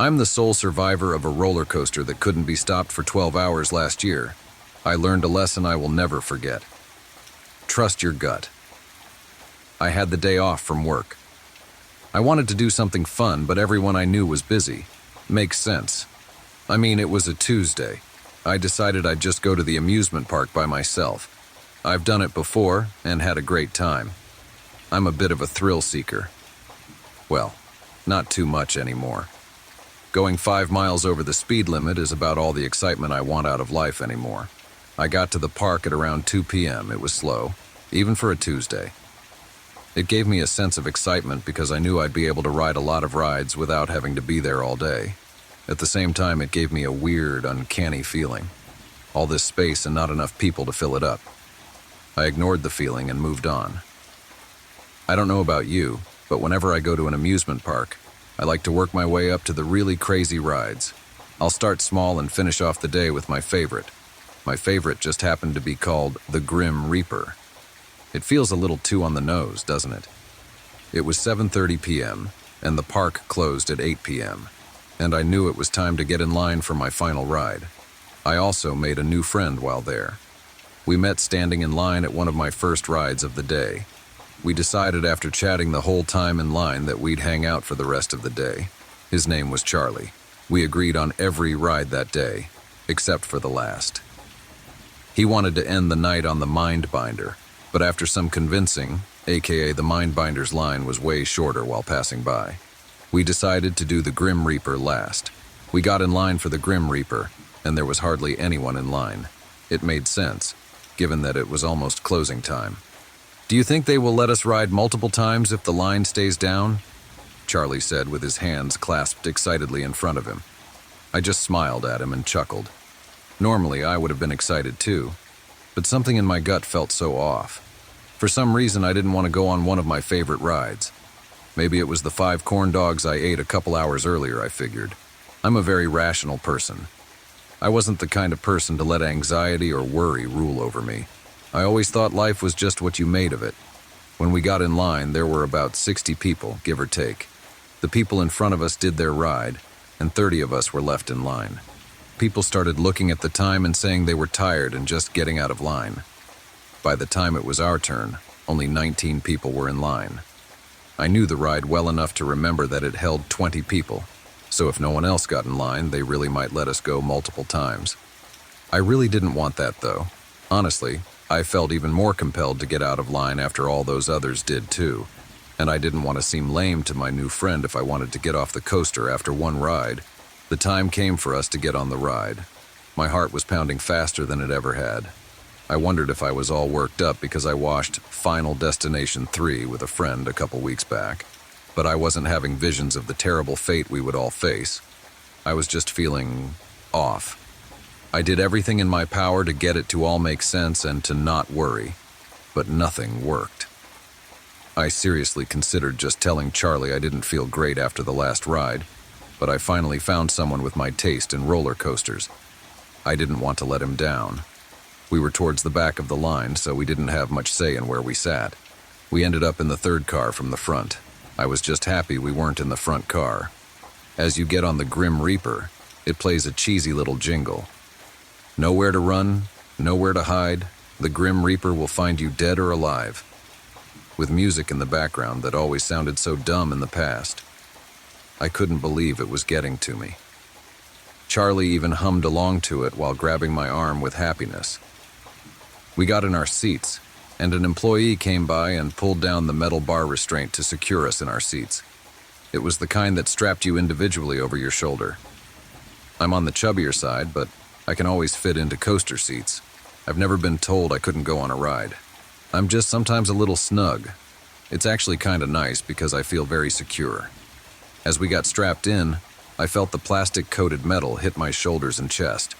I'm the sole survivor of a roller coaster that couldn't be stopped for 12 hours last year. I learned a lesson I will never forget. Trust your gut. I had the day off from work. I wanted to do something fun, but everyone I knew was busy. Makes sense. I mean, it was a Tuesday. I decided I'd just go to the amusement park by myself. I've done it before and had a great time. I'm a bit of a thrill seeker. Well, not too much anymore. Going 5 miles over the speed limit is about all the excitement I want out of life anymore. I got to the park at around 2 p.m. It was slow, even for a Tuesday. It gave me a sense of excitement because I knew I'd be able to ride a lot of rides without having to be there all day. At the same time, it gave me a weird, uncanny feeling. All this space and not enough people to fill it up. I ignored the feeling and moved on. I don't know about you, but whenever I go to an amusement park, I like to work my way up to the really crazy rides. I'll start small and finish off the day with my favorite. My favorite just happened to be called the Grim Reaper. It feels a little too on the nose, doesn't it? It was 7:30 p.m., and the park closed at 8 p.m., and I knew it was time to get in line for my final ride. I also made a new friend while there. We met standing in line at one of my first rides of the day. We decided after chatting the whole time in line that we'd hang out for the rest of the day. His name was Charlie. We agreed on every ride that day, except for the last. He wanted to end the night on the Mindbinder, but after some convincing, aka the Mindbinder's line was way shorter while passing by. We decided to do the Grim Reaper last. We got in line for the Grim Reaper, and there was hardly anyone in line. It made sense, given that it was almost closing time. "Do you think they will let us ride multiple times if the line stays down?" Charlie said with his hands clasped excitedly in front of him. I just smiled at him and chuckled. Normally, I would have been excited too, but something in my gut felt so off. For some reason, I didn't want to go on one of my favorite rides. Maybe it was the 5 corn dogs I ate a couple hours earlier, I figured. I'm a very rational person. I wasn't the kind of person to let anxiety or worry rule over me. I always thought life was just what you made of it. When we got in line, there were about 60 people, give or take. The people in front of us did their ride, and 30 of us were left in line. People started looking at the time and saying they were tired and just getting out of line. By the time it was our turn, only 19 people were in line. I knew the ride well enough to remember that it held 20 people, so if no one else got in line, they really might let us go multiple times. I really didn't want that, though. Honestly, I felt even more compelled to get out of line after all those others did too, and I didn't want to seem lame to my new friend if I wanted to get off the coaster after one ride. The time came for us to get on the ride. My heart was pounding faster than it ever had. I wondered if I was all worked up because I watched Final Destination 3 with a friend a couple weeks back, but I wasn't having visions of the terrible fate we would all face. I was just feeling off. I did everything in my power to get it to all make sense and to not worry, but nothing worked. I seriously considered just telling Charlie I didn't feel great after the last ride, but I finally found someone with my taste in roller coasters. I didn't want to let him down. We were towards the back of the line, so we didn't have much say in where we sat. We ended up in the third car from the front. I was just happy we weren't in the front car. As you get on the Grim Reaper, it plays a cheesy little jingle. Nowhere to run, nowhere to hide, the Grim Reaper will find you dead or alive. With music in the background that always sounded so dumb in the past. I couldn't believe it was getting to me. Charlie even hummed along to it while grabbing my arm with happiness. We got in our seats, and an employee came by and pulled down the metal bar restraint to secure us in our seats. It was the kind that strapped you individually over your shoulder. I'm on the chubbier side, but I can always fit into coaster seats. I've never been told I couldn't go on a ride. I'm just sometimes a little snug. It's actually kind of nice because I feel very secure. As we got strapped in, I felt the plastic-coated metal hit my shoulders and chest.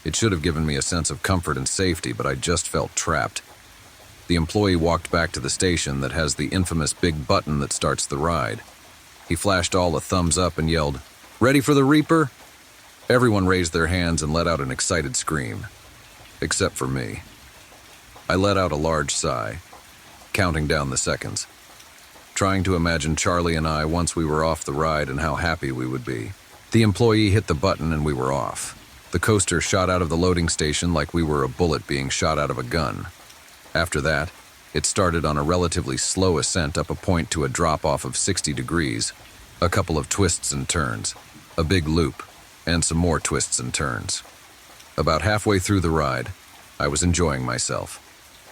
It should have given me a sense of comfort and safety, but I just felt trapped. The employee walked back to the station that has the infamous big button that starts the ride. He flashed all a thumbs up and yelled, "Ready for the Reaper?" Everyone raised their hands and let out an excited scream. Except for me. I let out a large sigh, counting down the seconds, trying to imagine Charlie and I once we were off the ride and how happy we would be. The employee hit the button and we were off. The coaster shot out of the loading station like we were a bullet being shot out of a gun. After that, it started on a relatively slow ascent up a point to a drop-off of 60 degrees, a couple of twists and turns, a big loop, and some more twists and turns. About halfway through the ride, I was enjoying myself.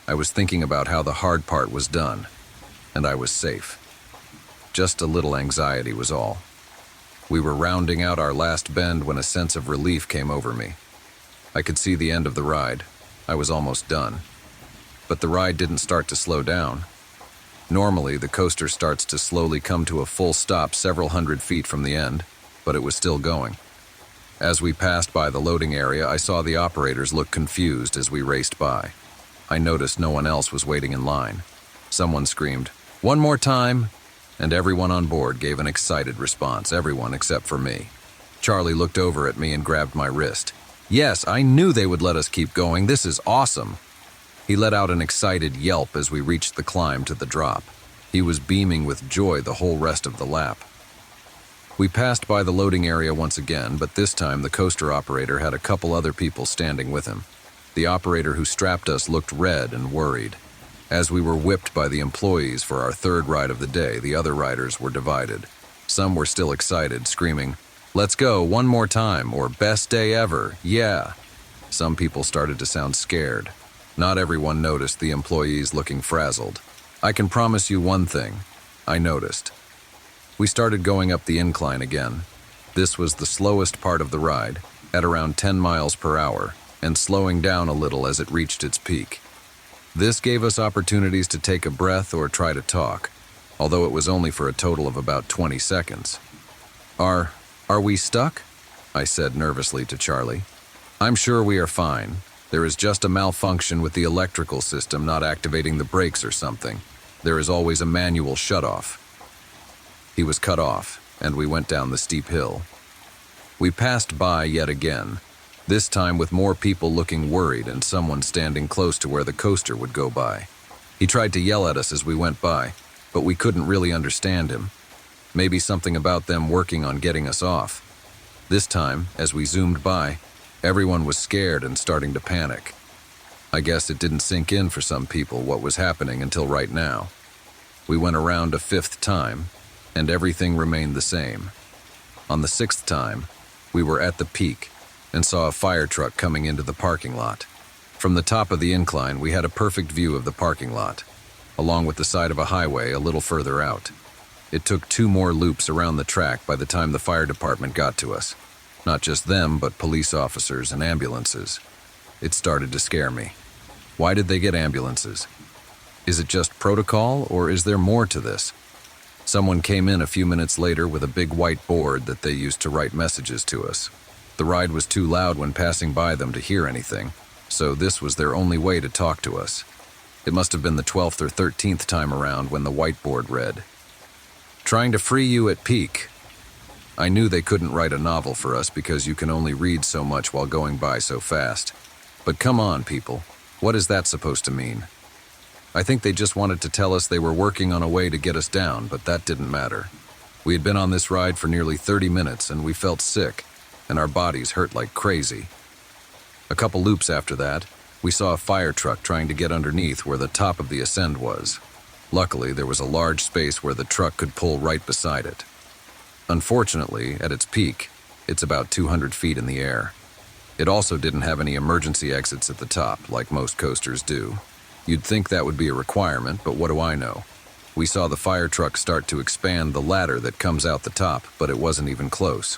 I was thinking about how the hard part was done, and I was safe. Just a little anxiety was all. We were rounding out our last bend when a sense of relief came over me. I could see the end of the ride. I was almost done. But the ride didn't start to slow down. Normally, the coaster starts to slowly come to a full stop several hundred feet from the end, but it was still going. As we passed by the loading area, I saw the operators look confused as we raced by. I noticed no one else was waiting in line. Someone screamed, "One more time!" And everyone on board gave an excited response, everyone except for me. Charlie looked over at me and grabbed my wrist. "Yes, I knew they would let us keep going. This is awesome." He let out an excited yelp as we reached the climb to the drop. He was beaming with joy the whole rest of the lap. We passed by the loading area once again, but this time the coaster operator had a couple other people standing with him. The operator who strapped us looked red and worried. As we were whipped by the employees for our third ride of the day, the other riders were divided. Some were still excited, screaming, "Let's go, one more time," or "Best day ever, yeah." Some people started to sound scared. Not everyone noticed the employees looking frazzled. I can promise you one thing, I noticed. We started going up the incline again. This was the slowest part of the ride, at around 10 miles per hour, and slowing down a little as it reached its peak. This gave us opportunities to take a breath or try to talk, although it was only for a total of about 20 seconds. Are we stuck?" I said nervously to Charlie. "I'm sure we are fine. There is just a malfunction with the electrical system not activating the brakes or something. There is always a manual shutoff." He was cut off, and we went down the steep hill. We passed by yet again, this time with more people looking worried and someone standing close to where the coaster would go by. He tried to yell at us as we went by, but we couldn't really understand him. Maybe something about them working on getting us off. This time, as we zoomed by, everyone was scared and starting to panic. I guess it didn't sink in for some people what was happening until right now. We went around a fifth time, and everything remained the same. On the sixth time, we were at the peak and saw a fire truck coming into the parking lot. From the top of the incline, we had a perfect view of the parking lot, along with the side of a highway a little further out. It took 2 more loops around the track by the time the fire department got to us. Not just them, but police officers and ambulances. It started to scare me. Why did they get ambulances? Is it just protocol, or is there more to this? Someone came in a few minutes later with a big white board that they used to write messages to us. The ride was too loud when passing by them to hear anything, so this was their only way to talk to us. It must have been the 12th or 13th time around when the whiteboard read, "Trying to free you at peak." I knew they couldn't write a novel for us because you can only read so much while going by so fast. But come on, people, what is that supposed to mean? I think they just wanted to tell us they were working on a way to get us down, but that didn't matter. We had been on this ride for nearly 30 minutes and we felt sick, and our bodies hurt like crazy. A couple loops after that, we saw a fire truck trying to get underneath where the top of the ascend was. Luckily, there was a large space where the truck could pull right beside it. Unfortunately, at its peak, it's about 200 feet in the air. It also didn't have any emergency exits at the top, like most coasters do. You'd think that would be a requirement, but what do I know? We saw the fire truck start to expand the ladder that comes out the top, but it wasn't even close.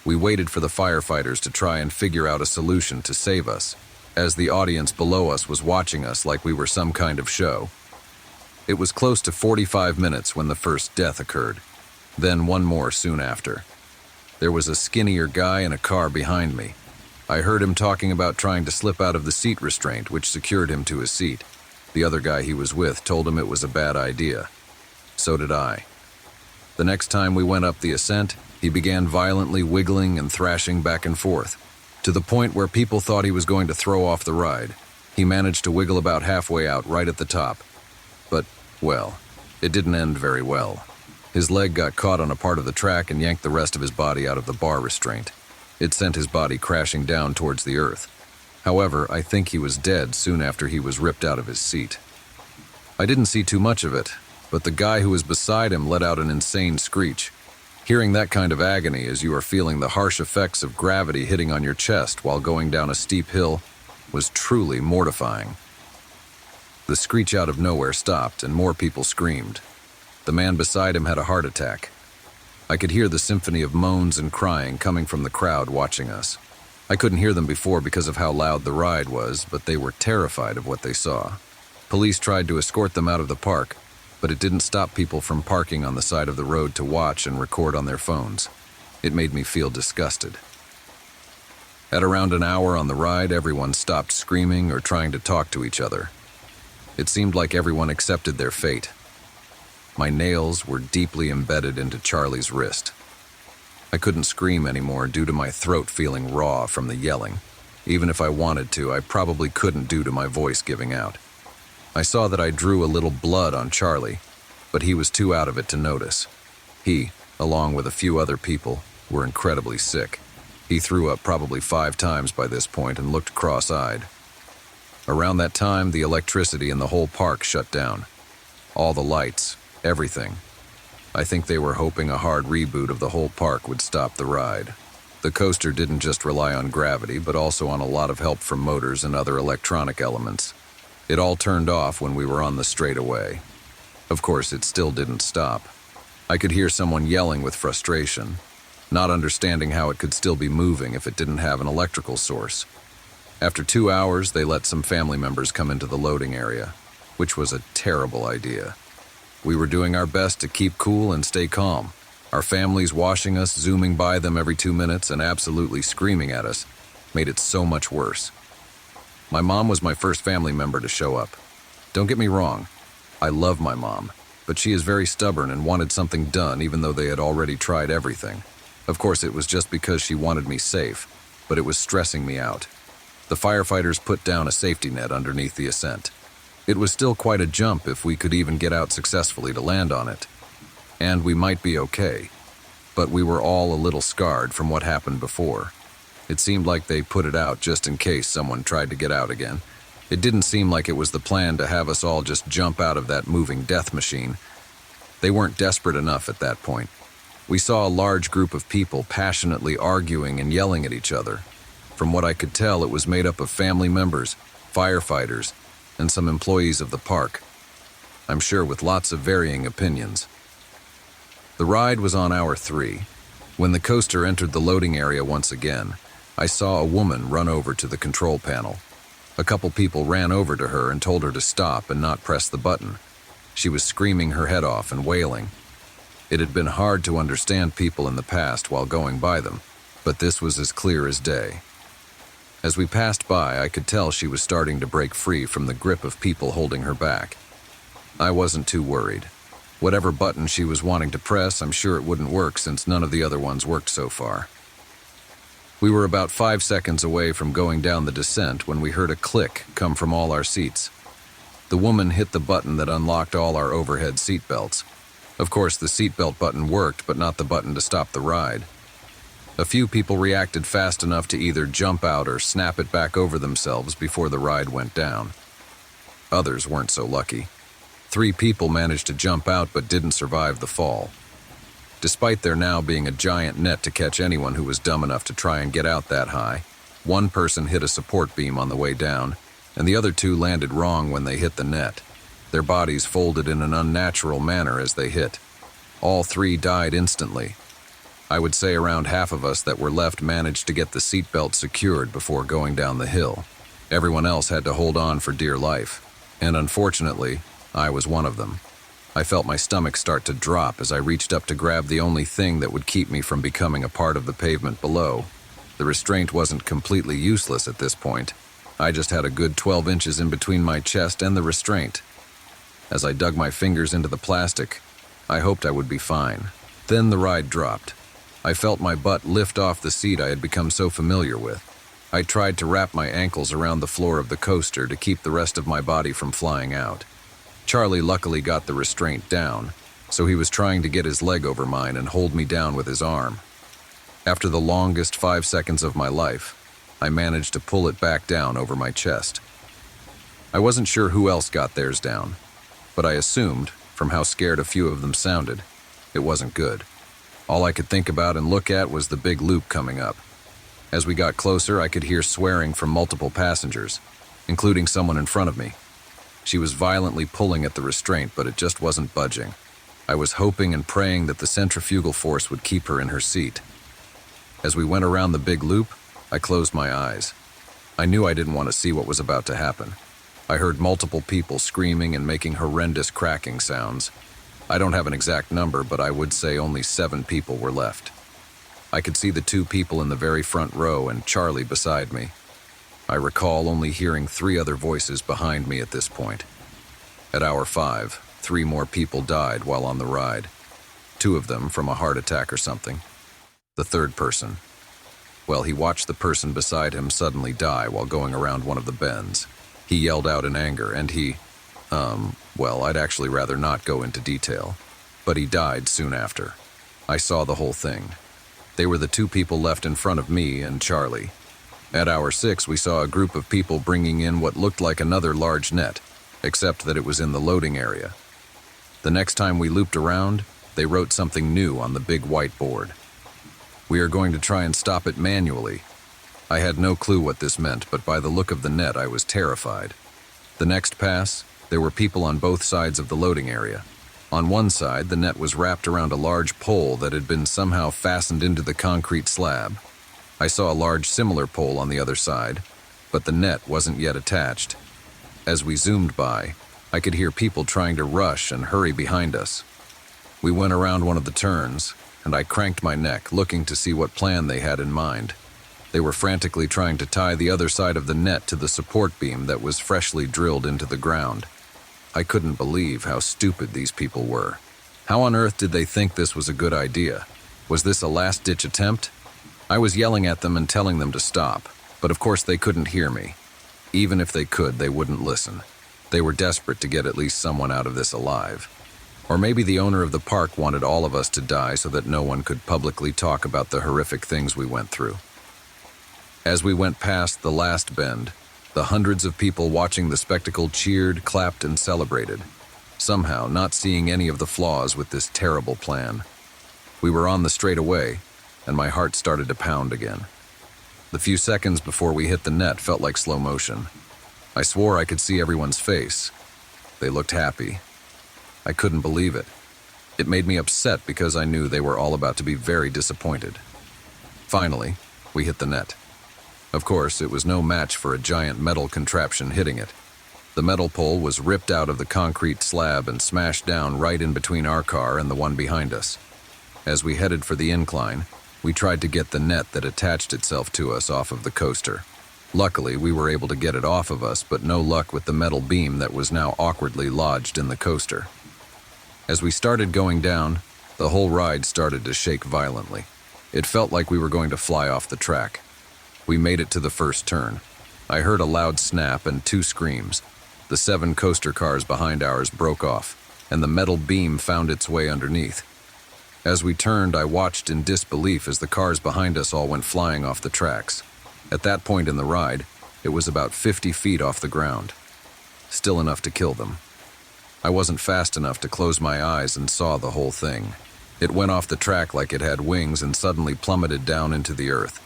We waited for the firefighters to try and figure out a solution to save us, as the audience below us was watching us like we were some kind of show. It was close to 45 minutes when the first death occurred, then one more soon after. There was a skinnier guy in a car behind me. I heard him talking about trying to slip out of the seat restraint, which secured him to his seat. The other guy he was with told him it was a bad idea. So did I. The next time we went up the ascent, he began violently wiggling and thrashing back and forth, to the point where people thought he was going to throw off the ride. He managed to wiggle about halfway out right at the top. But, well, it didn't end very well. His leg got caught on a part of the track and yanked the rest of his body out of the bar restraint. It sent his body crashing down towards the earth. However, I think he was dead soon after he was ripped out of his seat. I didn't see too much of it, but the guy who was beside him let out an insane screech. Hearing that kind of agony as you are feeling the harsh effects of gravity hitting on your chest while going down a steep hill was truly mortifying. The screech out of nowhere stopped and more people screamed. The man beside him had a heart attack. I could hear the symphony of moans and crying coming from the crowd watching us. I couldn't hear them before because of how loud the ride was, but they were terrified of what they saw. Police tried to escort them out of the park, but it didn't stop people from parking on the side of the road to watch and record on their phones. It made me feel disgusted. At around an hour on the ride, everyone stopped screaming or trying to talk to each other. It seemed like everyone accepted their fate. My nails were deeply embedded into Charlie's wrist. I couldn't scream anymore due to my throat feeling raw from the yelling. Even if I wanted to, I probably couldn't due to my voice giving out. I saw that I drew a little blood on Charlie, but he was too out of it to notice. He, along with a few other people, were incredibly sick. He threw up probably 5 times by this point and looked cross-eyed. Around that time, the electricity in the whole park shut down. All the lights, everything. I think they were hoping a hard reboot of the whole park would stop the ride. The coaster didn't just rely on gravity, but also on a lot of help from motors and other electronic elements. It all turned off when we were on the straightaway. Of course, it still didn't stop. I could hear someone yelling with frustration, not understanding how it could still be moving if it didn't have an electrical source. After 2 hours, they let some family members come into the loading area, which was a terrible idea. We were doing our best to keep cool and stay calm. Our families washing us, zooming by them every 2 minutes, and absolutely screaming at us made it so much worse. My mom was my first family member to show up. Don't get me wrong, I love my mom, but she is very stubborn and wanted something done even though they had already tried everything. Of course, it was just because she wanted me safe, but it was stressing me out. The firefighters put down a safety net underneath the ascent. It was still quite a jump if we could even get out successfully to land on it. And we might be okay, but we were all a little scarred from what happened before. It seemed like they put it out just in case someone tried to get out again. It didn't seem like it was the plan to have us all just jump out of that moving death machine. They weren't desperate enough at that point. We saw a large group of people passionately arguing and yelling at each other. From what I could tell, it was made up of family members, firefighters, and some employees of the park. I'm sure with lots of varying opinions. The ride was on hour 3. When the coaster entered the loading area once again, I saw a woman run over to the control panel. A couple people ran over to her and told her to stop and not press the button. She was screaming her head off and wailing. It had been hard to understand people in the past while going by them, but this was as clear as day. As we passed by, I could tell she was starting to break free from the grip of people holding her back. I wasn't too worried. Whatever button she was wanting to press, I'm sure it wouldn't work since none of the other ones worked so far. We were about 5 seconds away from going down the descent when we heard a click come from all our seats. The woman hit the button that unlocked all our overhead seat belts. Of course, the seatbelt button worked, but not the button to stop the ride. A few people reacted fast enough to either jump out or snap it back over themselves before the ride went down. Others weren't so lucky. 3 people managed to jump out but didn't survive the fall. Despite there now being a giant net to catch anyone who was dumb enough to try and get out that high, one person hit a support beam on the way down, and the other 2 landed wrong when they hit the net. Their bodies folded in an unnatural manner as they hit. All 3 died instantly. I would say around half of us that were left managed to get the seatbelt secured before going down the hill. Everyone else had to hold on for dear life, and unfortunately, I was one of them. I felt my stomach start to drop as I reached up to grab the only thing that would keep me from becoming a part of the pavement below. The restraint wasn't completely useless at this point. I just had a good 12 inches in between my chest and the restraint. As I dug my fingers into the plastic, I hoped I would be fine. Then the ride dropped. I felt my butt lift off the seat I had become so familiar with. I tried to wrap my ankles around the floor of the coaster to keep the rest of my body from flying out. Charlie luckily got the restraint down, so he was trying to get his leg over mine and hold me down with his arm. After the longest 5 seconds of my life, I managed to pull it back down over my chest. I wasn't sure who else got theirs down, but I assumed, from how scared a few of them sounded, it wasn't good. All I could think about and look at was the big loop coming up. As we got closer, I could hear swearing from multiple passengers, including someone in front of me. She was violently pulling at the restraint, but it just wasn't budging. I was hoping and praying that the centrifugal force would keep her in her seat. As we went around the big loop, I closed my eyes. I knew I didn't want to see what was about to happen. I heard multiple people screaming and making horrendous cracking sounds. I don't have an exact number, but I would say only 7 people were left. I could see the 2 people in the very front row and Charlie beside me. I recall only hearing 3 other voices behind me at this point. At hour 5, 3 more people died while on the ride. 2 of them from a heart attack or something. The third person, well, he watched the person beside him suddenly die while going around one of the bends. He yelled out in anger and well, I'd actually rather not go into detail, but he died soon after. I saw the whole thing. They were the 2 people left in front of me and Charlie. At hour 6, we saw a group of people bringing in what looked like another large net, except that it was in the loading area. The next time we looped around, they wrote something new on the big white board. We are going to try and stop it manually. I had no clue what this meant, but by the look of the net, I was terrified. The next pass, there were people on both sides of the loading area. On one side, the net was wrapped around a large pole that had been somehow fastened into the concrete slab. I saw a large similar pole on the other side, but the net wasn't yet attached. As we zoomed by, I could hear people trying to rush and hurry behind us. We went around one of the turns, and I cranked my neck, looking to see what plan they had in mind. They were frantically trying to tie the other side of the net to the support beam that was freshly drilled into the ground. I couldn't believe how stupid these people were. How on earth did they think this was a good idea? Was this a last-ditch attempt? I was yelling at them and telling them to stop, but of course they couldn't hear me. Even if they could, they wouldn't listen. They were desperate to get at least someone out of this alive. Or maybe the owner of the park wanted all of us to die so that no one could publicly talk about the horrific things we went through. As we went past the last bend, the hundreds of people watching the spectacle cheered, clapped, and celebrated, somehow not seeing any of the flaws with this terrible plan. We were on the straightaway, and my heart started to pound again. The few seconds before we hit the net felt like slow motion. I swore I could see everyone's face. They looked happy. I couldn't believe it. It made me upset because I knew they were all about to be very disappointed. Finally, we hit the net. Of course, it was no match for a giant metal contraption hitting it. The metal pole was ripped out of the concrete slab and smashed down right in between our car and the one behind us. As we headed for the incline, we tried to get the net that attached itself to us off of the coaster. Luckily, we were able to get it off of us, but no luck with the metal beam that was now awkwardly lodged in the coaster. As we started going down, the whole ride started to shake violently. It felt like we were going to fly off the track. We made it to the first turn. I heard a loud snap and 2 screams. The 7 coaster cars behind ours broke off, and the metal beam found its way underneath. As we turned, I watched in disbelief as the cars behind us all went flying off the tracks. At that point in the ride, it was about 50 feet off the ground. Still enough to kill them. I wasn't fast enough to close my eyes and saw the whole thing. It went off the track like it had wings and suddenly plummeted down into the earth.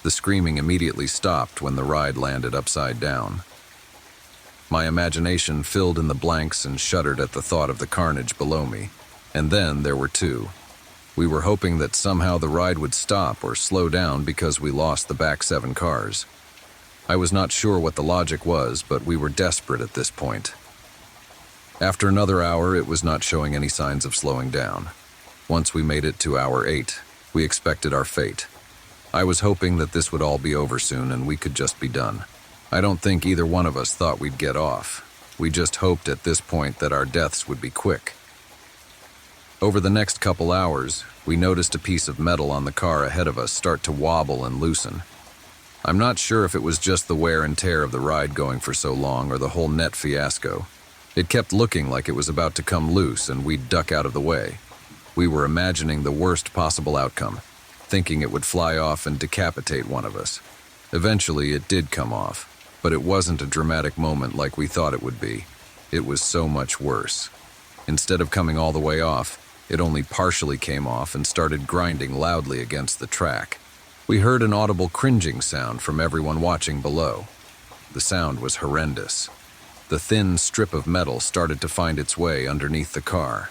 The screaming immediately stopped when the ride landed upside down. My imagination filled in the blanks and shuddered at the thought of the carnage below me. And then there were 2. We were hoping that somehow the ride would stop or slow down because we lost the back 7 cars. I was not sure what the logic was, but we were desperate at this point. After another hour, it was not showing any signs of slowing down. Once we made it to hour 8, we expected our fate. I was hoping that this would all be over soon and we could just be done. I don't think either one of us thought we'd get off. We just hoped at this point that our deaths would be quick. Over the next couple hours, we noticed a piece of metal on the car ahead of us start to wobble and loosen. I'm not sure if it was just the wear and tear of the ride going for so long or the whole net fiasco, It kept looking like it was about to come loose and we'd duck out of the way. We were imagining the worst possible outcome, thinking it would fly off and decapitate one of us. Eventually, it did come off, but it wasn't a dramatic moment like we thought it would be. It was so much worse. Instead of coming all the way off, it only partially came off and started grinding loudly against the track. We heard an audible cringing sound from everyone watching below. The sound was horrendous. The thin strip of metal started to find its way underneath the car.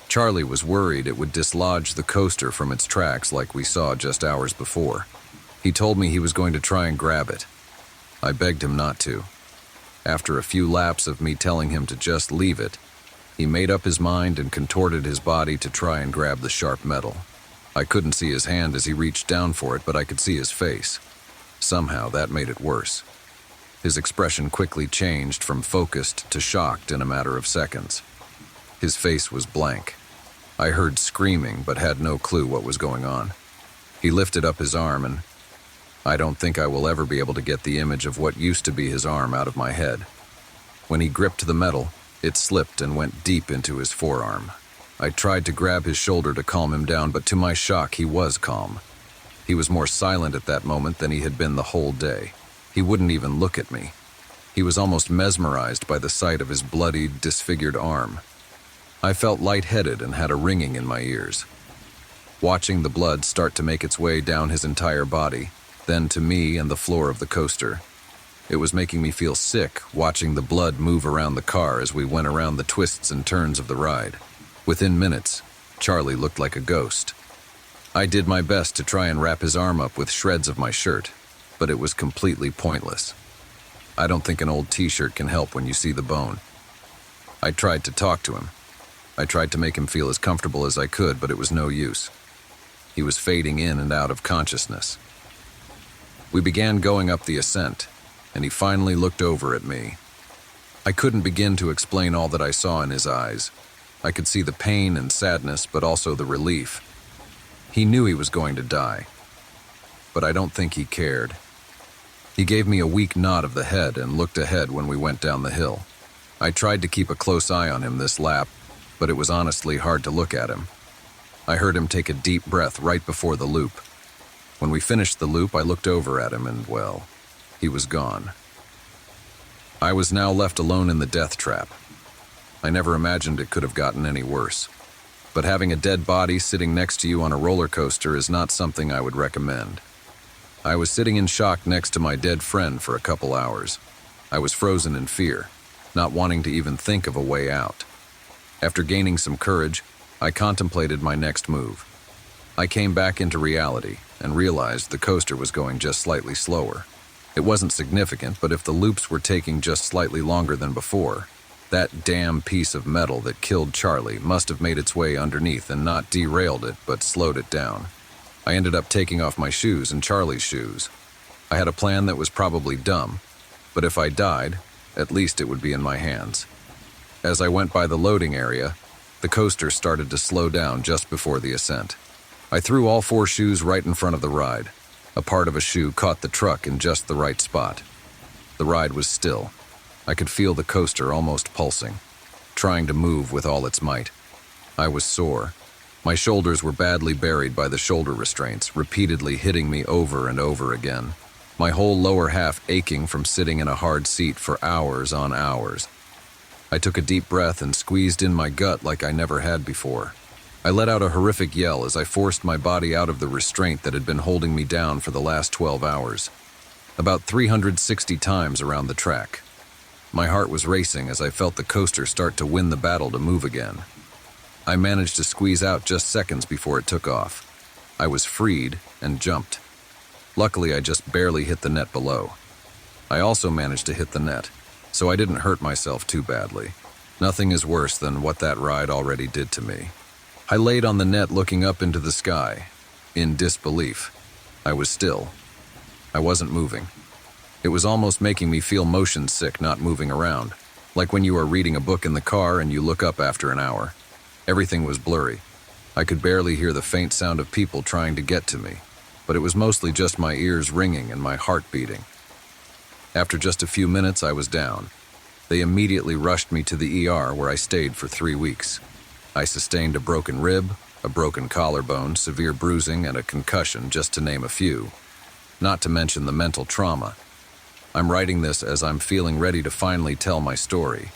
Charlie was worried it would dislodge the coaster from its tracks like we saw just hours before. He told me he was going to try and grab it. I begged him not to. After a few laps of me telling him to just leave it, he made up his mind and contorted his body to try and grab the sharp metal. I couldn't see his hand as he reached down for it, but I could see his face. Somehow that made it worse. His expression quickly changed from focused to shocked in a matter of seconds. His face was blank. I heard screaming but had no clue what was going on. He lifted up his arm and I don't think I will ever be able to get the image of what used to be his arm out of my head. When he gripped the metal, it slipped and went deep into his forearm. I tried to grab his shoulder to calm him down, but to my shock, he was calm. He was more silent at that moment than he had been the whole day. He wouldn't even look at me. He was almost mesmerized by the sight of his bloody, disfigured arm. I felt lightheaded and had a ringing in my ears. Watching the blood start to make its way down his entire body, then to me and the floor of the coaster. It was making me feel sick watching the blood move around the car as we went around the twists and turns of the ride. Within minutes, Charlie looked like a ghost. I did my best to try and wrap his arm up with shreds of my shirt, but it was completely pointless. I don't think an old t-shirt can help when you see the bone. I tried to talk to him. I tried to make him feel as comfortable as I could, but it was no use. He was fading in and out of consciousness. We began going up the ascent, and he finally looked over at me. I couldn't begin to explain all that I saw in his eyes. I could see the pain and sadness, but also the relief. He knew he was going to die, but I don't think he cared. He gave me a weak nod of the head and looked ahead when we went down the hill. I tried to keep a close eye on him this lap, but it was honestly hard to look at him. I heard him take a deep breath right before the loop. When we finished the loop, I looked over at him and, well, he was gone. I was now left alone in the death trap. I never imagined it could have gotten any worse. But having a dead body sitting next to you on a roller coaster is not something I would recommend. I was sitting in shock next to my dead friend for a couple hours. I was frozen in fear, not wanting to even think of a way out. After gaining some courage, I contemplated my next move. I came back into reality and realized the coaster was going just slightly slower. It wasn't significant, but if the loops were taking just slightly longer than before, that damn piece of metal that killed Charlie must have made its way underneath and not derailed it, but slowed it down. I ended up taking off my shoes and Charlie's shoes. I had a plan that was probably dumb, but if I died, at least it would be in my hands. As I went by the loading area, the coaster started to slow down just before the ascent. I threw all 4 shoes right in front of the ride. A part of a shoe caught the truck in just the right spot. The ride was still. I could feel the coaster almost pulsing, trying to move with all its might. I was sore. My shoulders were badly buried by the shoulder restraints, repeatedly hitting me over and over again. My whole lower half aching from sitting in a hard seat for hours on hours. I took a deep breath and squeezed in my gut like I never had before. I let out a horrific yell as I forced my body out of the restraint that had been holding me down for the last 12 hours. About 360 times around the track. My heart was racing as I felt the coaster start to win the battle to move again. I managed to squeeze out just seconds before it took off. I was freed and jumped. Luckily, I just barely hit the net below. I also managed to hit the net, so I didn't hurt myself too badly. Nothing is worse than what that ride already did to me. I laid on the net looking up into the sky, in disbelief. I was still. I wasn't moving. It was almost making me feel motion sick not moving around, like when you are reading a book in the car and you look up after an hour. Everything was blurry. I could barely hear the faint sound of people trying to get to me, but it was mostly just my ears ringing and my heart beating. After just a few minutes, I was down. They immediately rushed me to the ER where I stayed for 3 weeks. I sustained a broken rib, a broken collarbone, severe bruising, and a concussion, just to name a few, not to mention the mental trauma. I'm writing this as I'm feeling ready to finally tell my story.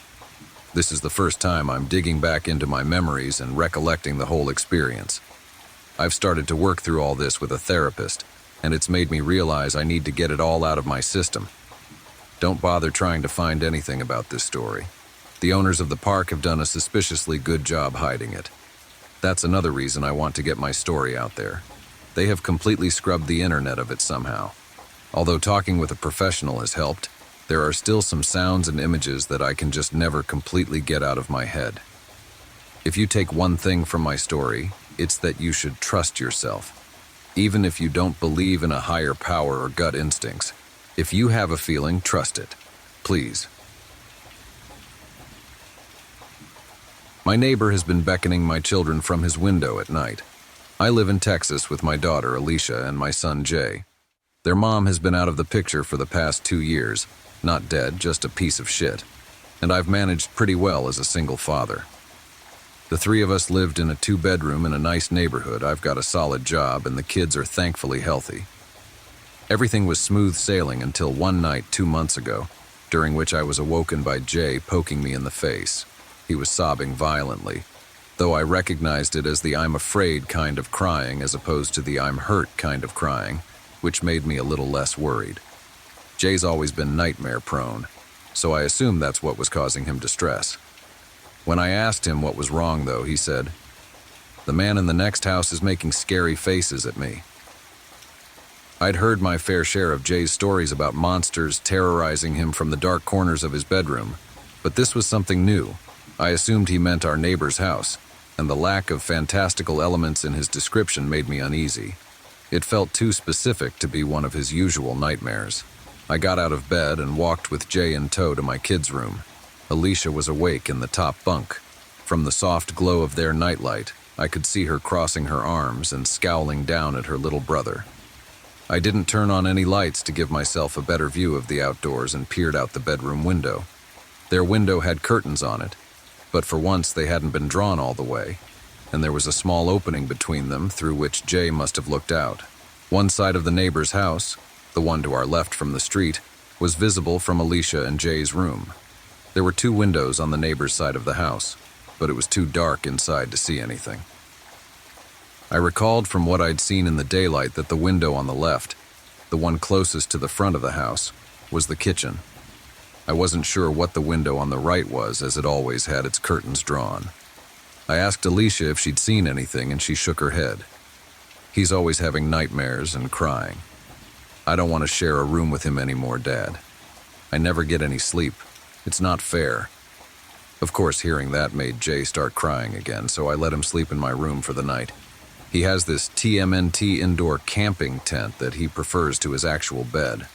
This is the first time I'm digging back into my memories and recollecting the whole experience. I've started to work through all this with a therapist, and it's made me realize I need to get it all out of my system. Don't bother trying to find anything about this story. The owners of the park have done a suspiciously good job hiding it. That's another reason I want to get my story out there. They have completely scrubbed the internet of it somehow. Although talking with a professional has helped, there are still some sounds and images that I can just never completely get out of my head. If you take one thing from my story, it's that you should trust yourself. Even if you don't believe in a higher power or gut instincts, if you have a feeling, trust it. Please. My neighbor has been beckoning my children from his window at night. I live in Texas with my daughter Alicia and my son Jay. Their mom has been out of the picture for the past 2 years, not dead, just a piece of shit. And I've managed pretty well as a single father. The 3 of us lived in a 2-bedroom in a nice neighborhood. I've got a solid job and the kids are thankfully healthy. Everything was smooth sailing until one night 2 months ago, during which I was awoken by Jay poking me in the face. He was sobbing violently, though I recognized it as the I'm afraid kind of crying as opposed to the I'm hurt kind of crying, which made me a little less worried. Jay's always been nightmare prone, so I assumed that's what was causing him distress. When I asked him what was wrong though, he said, "The man in the next house is making scary faces at me." I'd heard my fair share of Jay's stories about monsters terrorizing him from the dark corners of his bedroom, but this was something new. I assumed he meant our neighbor's house, and the lack of fantastical elements in his description made me uneasy. It felt too specific to be one of his usual nightmares. I got out of bed and walked with Jay in tow to my kids' room. Alicia was awake in the top bunk. From the soft glow of their nightlight, I could see her crossing her arms and scowling down at her little brother. I didn't turn on any lights to give myself a better view of the outdoors and peered out the bedroom window. Their window had curtains on it, but for once they hadn't been drawn all the way, and there was a small opening between them through which Jay must have looked out. One side of the neighbor's house, the one to our left from the street, was visible from Alicia and Jay's room. There were 2 windows on the neighbor's side of the house, but it was too dark inside to see anything. I recalled from what I'd seen in the daylight that the window on the left, the one closest to the front of the house, was the kitchen. I wasn't sure what the window on the right was, as it always had its curtains drawn. I asked Alicia if she'd seen anything, and she shook her head. He's always having nightmares and crying. I don't want to share a room with him anymore, Dad. I never get any sleep. It's not fair. Of course, hearing that made Jay start crying again, so I let him sleep in my room for the night. He has this TMNT indoor camping tent that he prefers to his actual bed.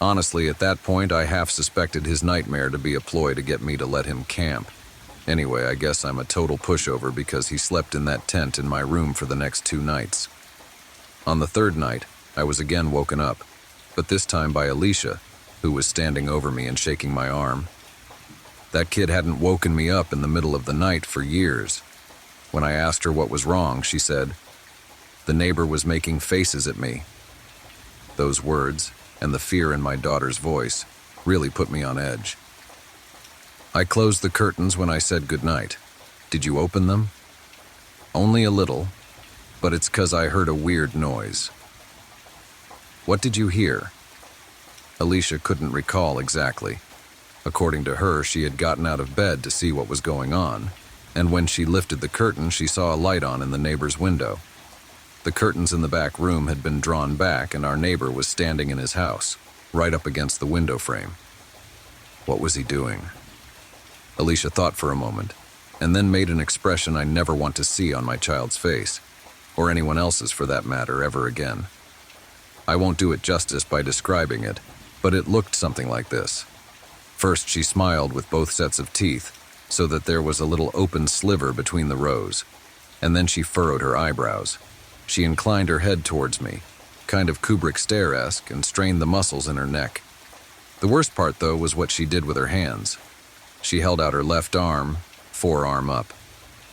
Honestly, at that point, I half suspected his nightmare to be a ploy to get me to let him camp. Anyway, I guess I'm a total pushover because he slept in that tent in my room for the next 2 nights. On the 3rd night, I was again woken up, but this time by Alicia, who was standing over me and shaking my arm. That kid hadn't woken me up in the middle of the night for years. When I asked her what was wrong, she said, "The neighbor was making faces at me." Those words, and the fear in my daughter's voice, really put me on edge. I closed the curtains when I said goodnight. Did you open them? Only a little, but it's 'cause I heard a weird noise. What did you hear? Alicia couldn't recall exactly. According to her, she had gotten out of bed to see what was going on, and when she lifted the curtain, she saw a light on in the neighbor's window. The curtains in the back room had been drawn back, and our neighbor was standing in his house, right up against the window frame. What was he doing? Alicia thought for a moment, and then made an expression I never want to see on my child's face, or anyone else's for that matter, ever again. I won't do it justice by describing it, but it looked something like this. First, she smiled with both sets of teeth, so that there was a little open sliver between the rows, and then she furrowed her eyebrows. She inclined her head towards me, kind of Kubrick stare-esque, and strained the muscles in her neck. The worst part, though, was what she did with her hands. She held out her left arm, forearm up.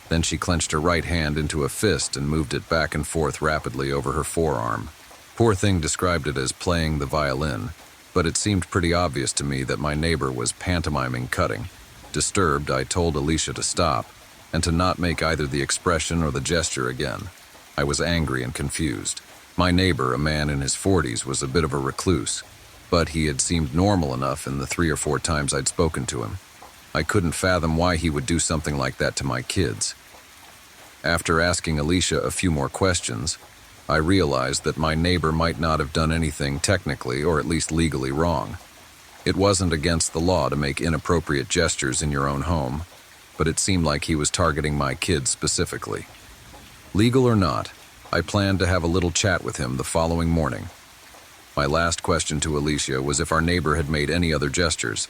Then she clenched her right hand into a fist and moved it back and forth rapidly over her forearm. Poor thing described it as playing the violin, but it seemed pretty obvious to me that my neighbor was pantomiming cutting. Disturbed, I told Alicia to stop and to not make either the expression or the gesture again. I was angry and confused. My neighbor, a man in his 40s, was a bit of a recluse, but he had seemed normal enough in the 3 or 4 times I'd spoken to him. I couldn't fathom why he would do something like that to my kids. After asking Alicia a few more questions, I realized that my neighbor might not have done anything technically or at least legally wrong. It wasn't against the law to make inappropriate gestures in your own home, but it seemed like he was targeting my kids specifically. Legal or not, I planned to have a little chat with him the following morning. My last question to Alicia was if our neighbor had made any other gestures,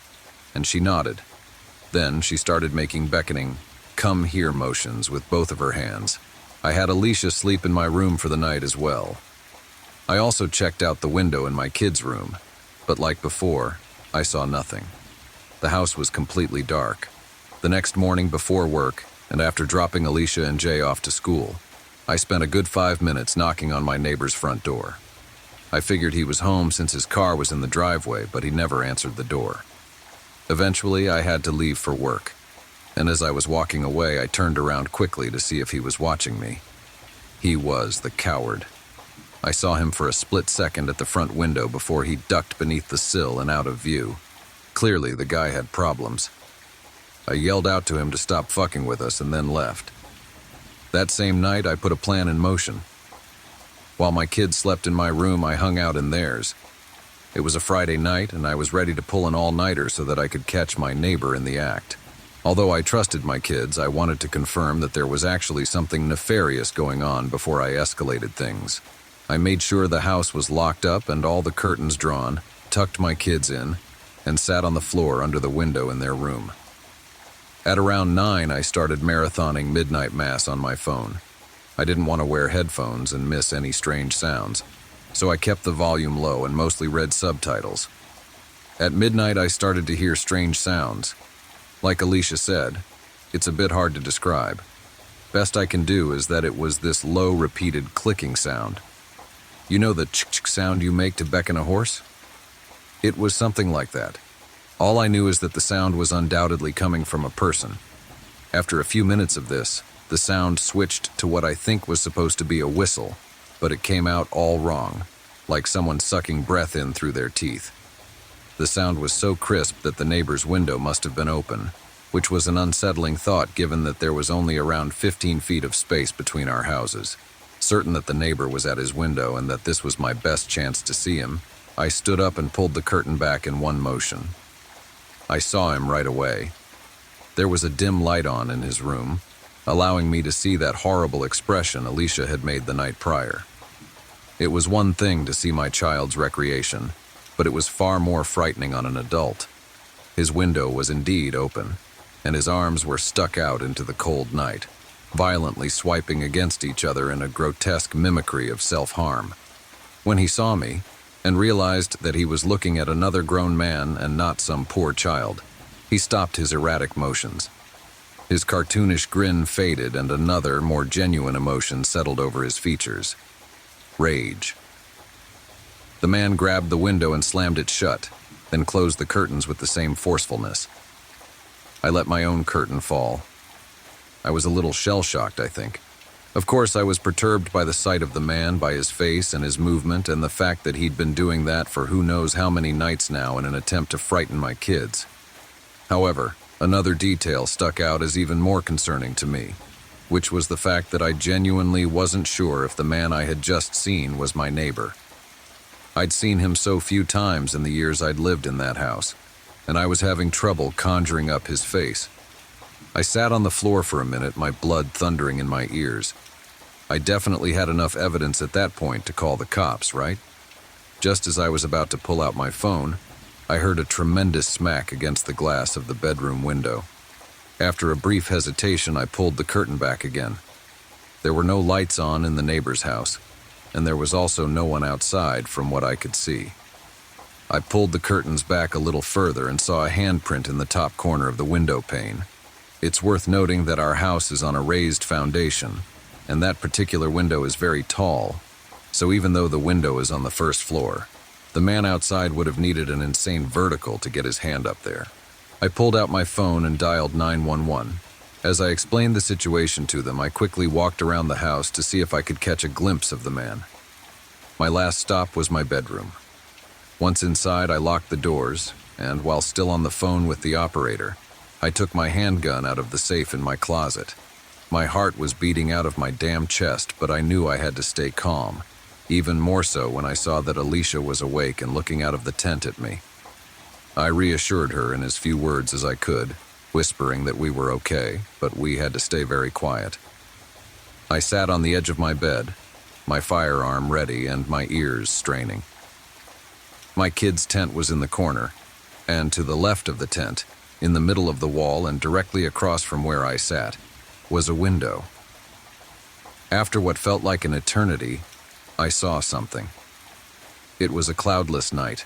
and she nodded. Then she started making beckoning, "come here" motions with both of her hands. I had Alicia sleep in my room for the night as well. I also checked out the window in my kids' room, but like before, I saw nothing. The house was completely dark. The next morning before work, and after dropping Alicia and Jay off to school, I spent a good 5 minutes knocking on my neighbor's front door. I figured he was home since his car was in the driveway, but he never answered the door. Eventually, I had to leave for work, and as I was walking away, I turned around quickly to see if he was watching me. He was, the coward. I saw him for a split second at the front window before he ducked beneath the sill and out of view. Clearly, the guy had problems. I yelled out to him to stop fucking with us and then left. That same night, I put a plan in motion. While my kids slept in my room, I hung out in theirs. It was a Friday night, and I was ready to pull an all-nighter so that I could catch my neighbor in the act. Although I trusted my kids, I wanted to confirm that there was actually something nefarious going on before I escalated things. I made sure the house was locked up and all the curtains drawn, tucked my kids in, and sat on the floor under the window in their room. At around 9, I started marathoning Midnight Mass on my phone. I didn't want to wear headphones and miss any strange sounds, so I kept the volume low and mostly read subtitles. At midnight, I started to hear strange sounds. Like Alicia said, it's a bit hard to describe. Best I can do is that it was this low, repeated clicking sound. You know the ch-ch sound you make to beckon a horse? It was something like that. All I knew is that the sound was undoubtedly coming from a person. After a few minutes of this, the sound switched to what I think was supposed to be a whistle, but it came out all wrong, like someone sucking breath in through their teeth. The sound was so crisp that the neighbor's window must have been open, which was an unsettling thought given that there was only around 15 feet of space between our houses. Certain that the neighbor was at his window and that this was my best chance to see him, I stood up and pulled the curtain back in one motion. I saw him right away. There was a dim light on in his room, allowing me to see that horrible expression Alicia had made the night prior. It was one thing to see my child's recreation, but it was far more frightening on an adult. His window was indeed open, and his arms were stuck out into the cold night, violently swiping against each other in a grotesque mimicry of self-harm. When he saw me, and realized that he was looking at another grown man and not some poor child, he stopped his erratic motions. His cartoonish grin faded and another, more genuine emotion settled over his features. Rage. The man grabbed the window and slammed it shut, then closed the curtains with the same forcefulness. I let my own curtain fall. I was a little shell-shocked, I think. Of course, I was perturbed by the sight of the man, by his face and his movement, and the fact that he'd been doing that for who knows how many nights now in an attempt to frighten my kids. However, another detail stuck out as even more concerning to me, which was the fact that I genuinely wasn't sure if the man I had just seen was my neighbor. I'd seen him so few times in the years I'd lived in that house, and I was having trouble conjuring up his face. I sat on the floor for a minute, my blood thundering in my ears. I definitely had enough evidence at that point to call the cops, right? Just as I was about to pull out my phone, I heard a tremendous smack against the glass of the bedroom window. After a brief hesitation, I pulled the curtain back again. There were no lights on in the neighbor's house, and there was also no one outside from what I could see. I pulled the curtains back a little further and saw a handprint in the top corner of the window pane. It's worth noting that our house is on a raised foundation, and that particular window is very tall, so even though the window is on the first floor, the man outside would have needed an insane vertical to get his hand up there. I pulled out my phone and dialed 911. As I explained the situation to them, I quickly walked around the house to see if I could catch a glimpse of the man. My last stop was my bedroom. Once inside, I locked the doors, and while still on the phone with the operator, I took my handgun out of the safe in my closet. My heart was beating out of my damn chest, but I knew I had to stay calm, even more so when I saw that Alicia was awake and looking out of the tent at me. I reassured her in as few words as I could, whispering that we were okay, but we had to stay very quiet. I sat on the edge of my bed, my firearm ready and my ears straining. My kid's tent was in the corner, and to the left of the tent, in the middle of the wall and directly across from where I sat, was a window. After what felt like an eternity, I saw something. It was a cloudless night,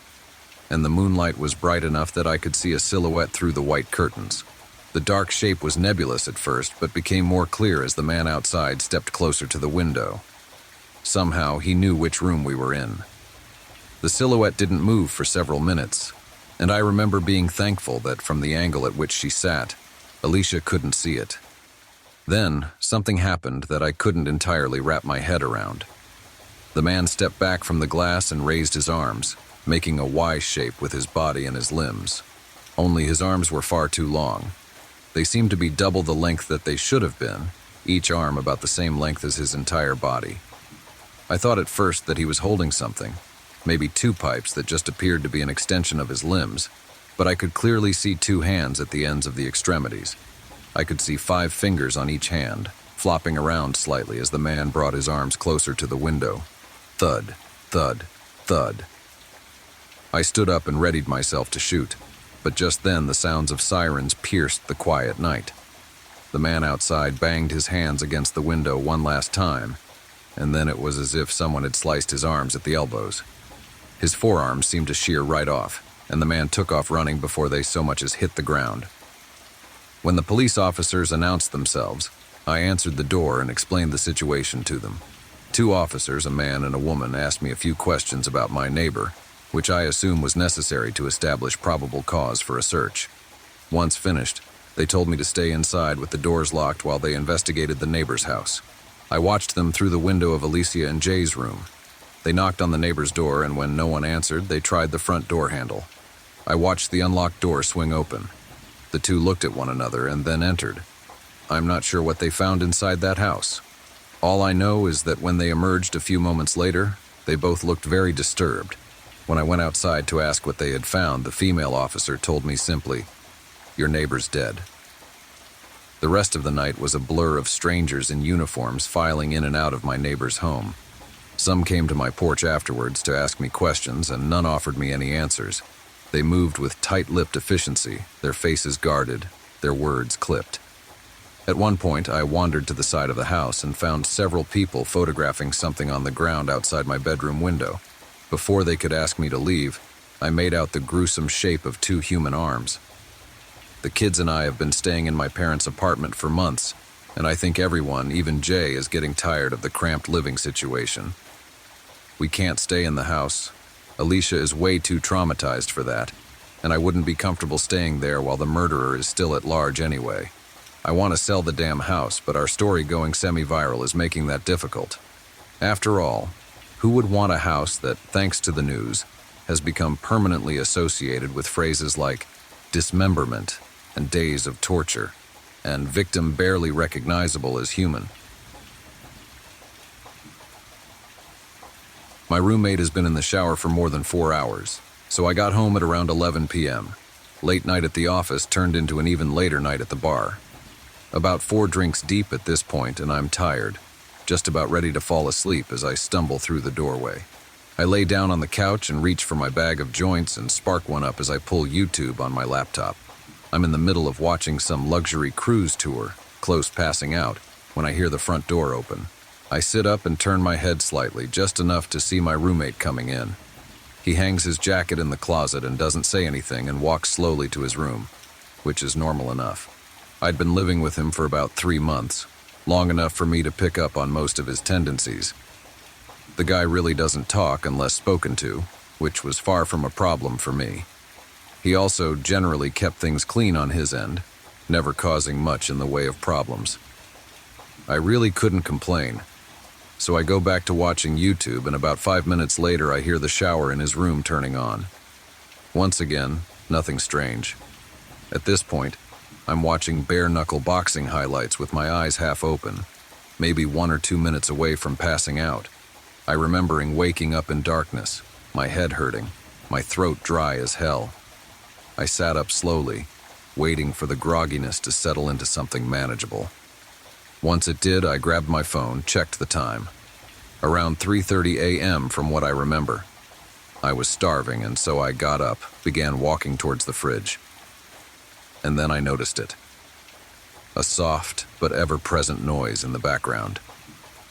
and the moonlight was bright enough that I could see a silhouette through the white curtains. The dark shape was nebulous at first, but became more clear as the man outside stepped closer to the window. Somehow, he knew which room we were in. The silhouette didn't move for several minutes, and I remember being thankful that from the angle at which she sat, Alicia couldn't see it. Then, something happened that I couldn't entirely wrap my head around. The man stepped back from the glass and raised his arms, making a Y shape with his body and his limbs. Only his arms were far too long. They seemed to be double the length that they should have been, each arm about the same length as his entire body. I thought at first that he was holding something, maybe two pipes that just appeared to be an extension of his limbs, but I could clearly see two hands at the ends of the extremities. I could see 5 fingers on each hand, flopping around slightly as the man brought his arms closer to the window. Thud, thud, thud. I stood up and readied myself to shoot, but just then the sounds of sirens pierced the quiet night. The man outside banged his hands against the window one last time, and then it was as if someone had sliced his arms at the elbows. His forearms seemed to shear right off, and the man took off running before they so much as hit the ground. When the police officers announced themselves, I answered the door and explained the situation to them. 2 officers, a man and a woman, asked me a few questions about my neighbor, which I assume was necessary to establish probable cause for a search. Once finished, they told me to stay inside with the doors locked while they investigated the neighbor's house. I watched them through the window of Alicia and Jay's room. They knocked on the neighbor's door, and when no one answered, they tried the front door handle. I watched the unlocked door swing open. The 2 looked at one another and then entered. I'm not sure what they found inside that house. All I know is that when they emerged a few moments later, they both looked very disturbed. When I went outside to ask what they had found, the female officer told me simply, "Your neighbor's dead." The rest of the night was a blur of strangers in uniforms filing in and out of my neighbor's home. Some came to my porch afterwards to ask me questions, and none offered me any answers. They moved with tight-lipped efficiency, their faces guarded, their words clipped. At one point, I wandered to the side of the house and found several people photographing something on the ground outside my bedroom window. Before they could ask me to leave, I made out the gruesome shape of 2 human arms. The kids and I have been staying in my parents' apartment for months, and I think everyone, even Jay, is getting tired of the cramped living situation. We can't stay in the house. Alicia is way too traumatized for that, and I wouldn't be comfortable staying there while the murderer is still at large anyway. I want to sell the damn house, but our story going semi-viral is making that difficult. After all, who would want a house that, thanks to the news, has become permanently associated with phrases like dismemberment and days of torture, and victim barely recognizable as human? My roommate has been in the shower for more than 4 hours, so I got home at around 11 p.m. Late night at the office turned into an even later night at the bar. About 4 drinks deep at this point, and I'm tired, just about ready to fall asleep as I stumble through the doorway. I lay down on the couch and reach for my bag of joints and spark one up as I pull YouTube on my laptop. I'm in the middle of watching some luxury cruise tour, close passing out, when I hear the front door open. I sit up and turn my head slightly, just enough to see my roommate coming in. He hangs his jacket in the closet and doesn't say anything and walks slowly to his room, which is normal enough. I'd been living with him for about 3 months, long enough for me to pick up on most of his tendencies. The guy really doesn't talk unless spoken to, which was far from a problem for me. He also generally kept things clean on his end, never causing much in the way of problems. I really couldn't complain, so I go back to watching YouTube, and about 5 minutes later I hear the shower in his room turning on. Once again, nothing strange. At this point, I'm watching bare-knuckle boxing highlights with my eyes half open, maybe 1 or 2 minutes away from passing out. I remembering waking up in darkness, my head hurting, my throat dry as hell. I sat up slowly, waiting for the grogginess to settle into something manageable. Once it did, I grabbed my phone, checked the time. Around 3:30 a.m. from what I remember. I was starving, and so I got up, began walking towards the fridge. And then I noticed it. A soft but ever-present noise in the background.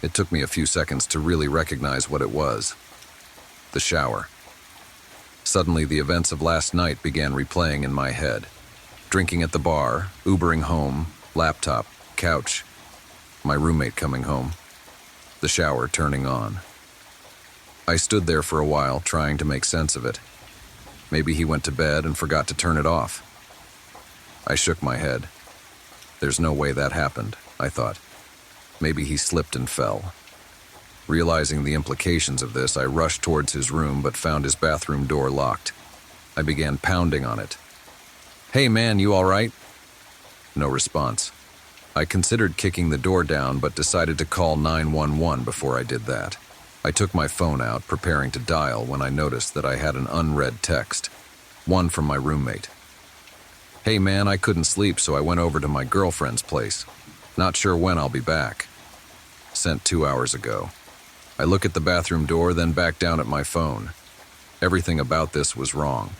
It took me a few seconds to really recognize what it was. The shower. Suddenly, the events of last night began replaying in my head. Drinking at the bar, Ubering home, laptop, couch, my roommate coming home, the shower turning on. I stood there for a while, trying to make sense of it. Maybe he went to bed and forgot to turn it off. I shook my head. There's no way that happened, I thought. Maybe he slipped and fell. Realizing the implications of this, I rushed towards his room but found his bathroom door locked. I began pounding on it. "Hey man, you all right?" No response. I considered kicking the door down but decided to call 911 before I did that. I took my phone out, preparing to dial, when I noticed that I had an unread text. One from my roommate. "Hey man, I couldn't sleep, so I went over to my girlfriend's place. Not sure when I'll be back." Sent 2 hours ago. I look at the bathroom door, then back down at my phone. Everything about this was wrong.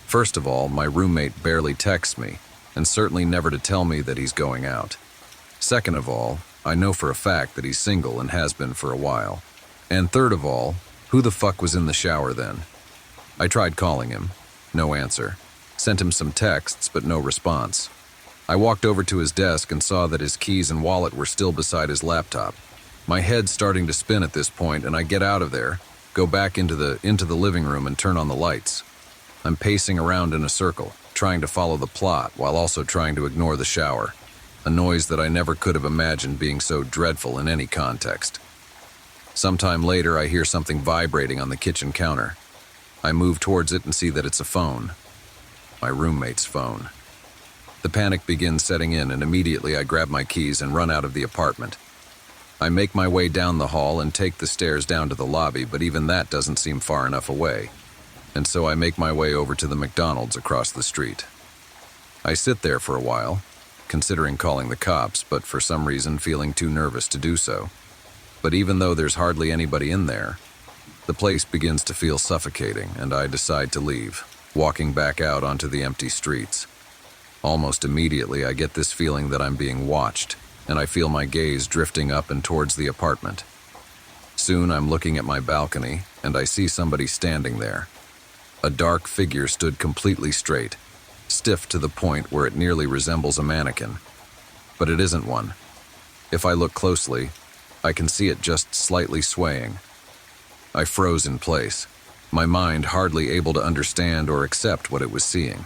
First of all, my roommate barely texts me, and certainly never to tell me that he's going out. Second of all, I know for a fact that he's single and has been for a while. And third of all, who the fuck was in the shower then? I tried calling him. No answer. Sent him some texts, but no response. I walked over to his desk and saw that his keys and wallet were still beside his laptop. My head's starting to spin at this point, and I get out of there, go back into the living room and turn on the lights. I'm pacing around in a circle, trying to follow the plot while also trying to ignore the shower, a noise that I never could have imagined being so dreadful in any context. Sometime later, I hear something vibrating on the kitchen counter. I move towards it and see that it's a phone. My roommate's phone. The panic begins setting in, and immediately I grab my keys and run out of the apartment. I make my way down the hall and take the stairs down to the lobby, but even that doesn't seem far enough away. And so I make my way over to the McDonald's across the street. I sit there for a while, considering calling the cops, but for some reason feeling too nervous to do so. But even though there's hardly anybody in there, the place begins to feel suffocating, and I decide to leave, walking back out onto the empty streets. Almost immediately, I get this feeling that I'm being watched, and I feel my gaze drifting up and towards the apartment. Soon, I'm looking at my balcony, and I see somebody standing there. A dark figure stood completely straight, stiff to the point where it nearly resembles a mannequin. But it isn't one. If I look closely, I can see it just slightly swaying. I froze in place, my mind hardly able to understand or accept what it was seeing.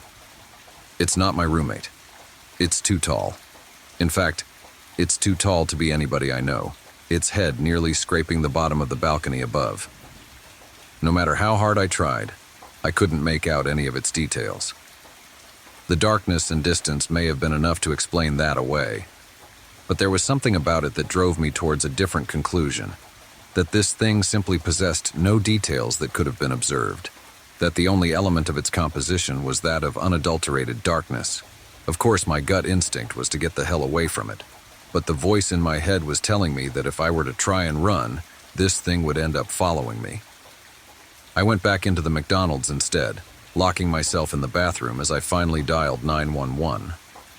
It's not my roommate. It's too tall. In fact, it's too tall to be anybody I know, its head nearly scraping the bottom of the balcony above. No matter how hard I tried, I couldn't make out any of its details. The darkness and distance may have been enough to explain that away, but there was something about it that drove me towards a different conclusion, that this thing simply possessed no details that could have been observed, that the only element of its composition was that of unadulterated darkness. Of course, my gut instinct was to get the hell away from it, but the voice in my head was telling me that if I were to try and run, this thing would end up following me. I went back into the McDonald's instead, locking myself in the bathroom as I finally dialed 911.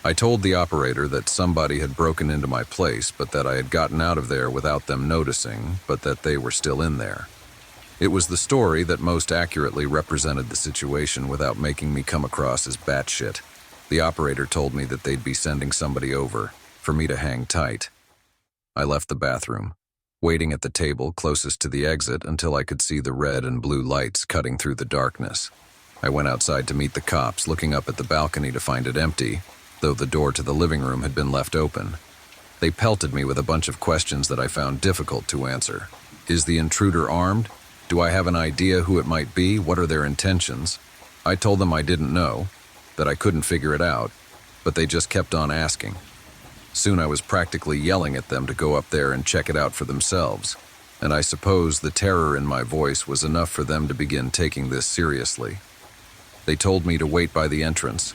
I told the operator that somebody had broken into my place, but that I had gotten out of there without them noticing, but that they were still in there. It was the story that most accurately represented the situation without making me come across as batshit. The operator told me that they'd be sending somebody over for me to hang tight. I left the bathroom, waiting at the table closest to the exit until I could see the red and blue lights cutting through the darkness. I went outside to meet the cops, looking up at the balcony to find it empty, though the door to the living room had been left open. They pelted me with a bunch of questions that I found difficult to answer. Is the intruder armed? Do I have an idea who it might be? What are their intentions? I told them I didn't know, that I couldn't figure it out, but they just kept on asking. Soon I was practically yelling at them to go up there and check it out for themselves, and I suppose the terror in my voice was enough for them to begin taking this seriously. They told me to wait by the entrance,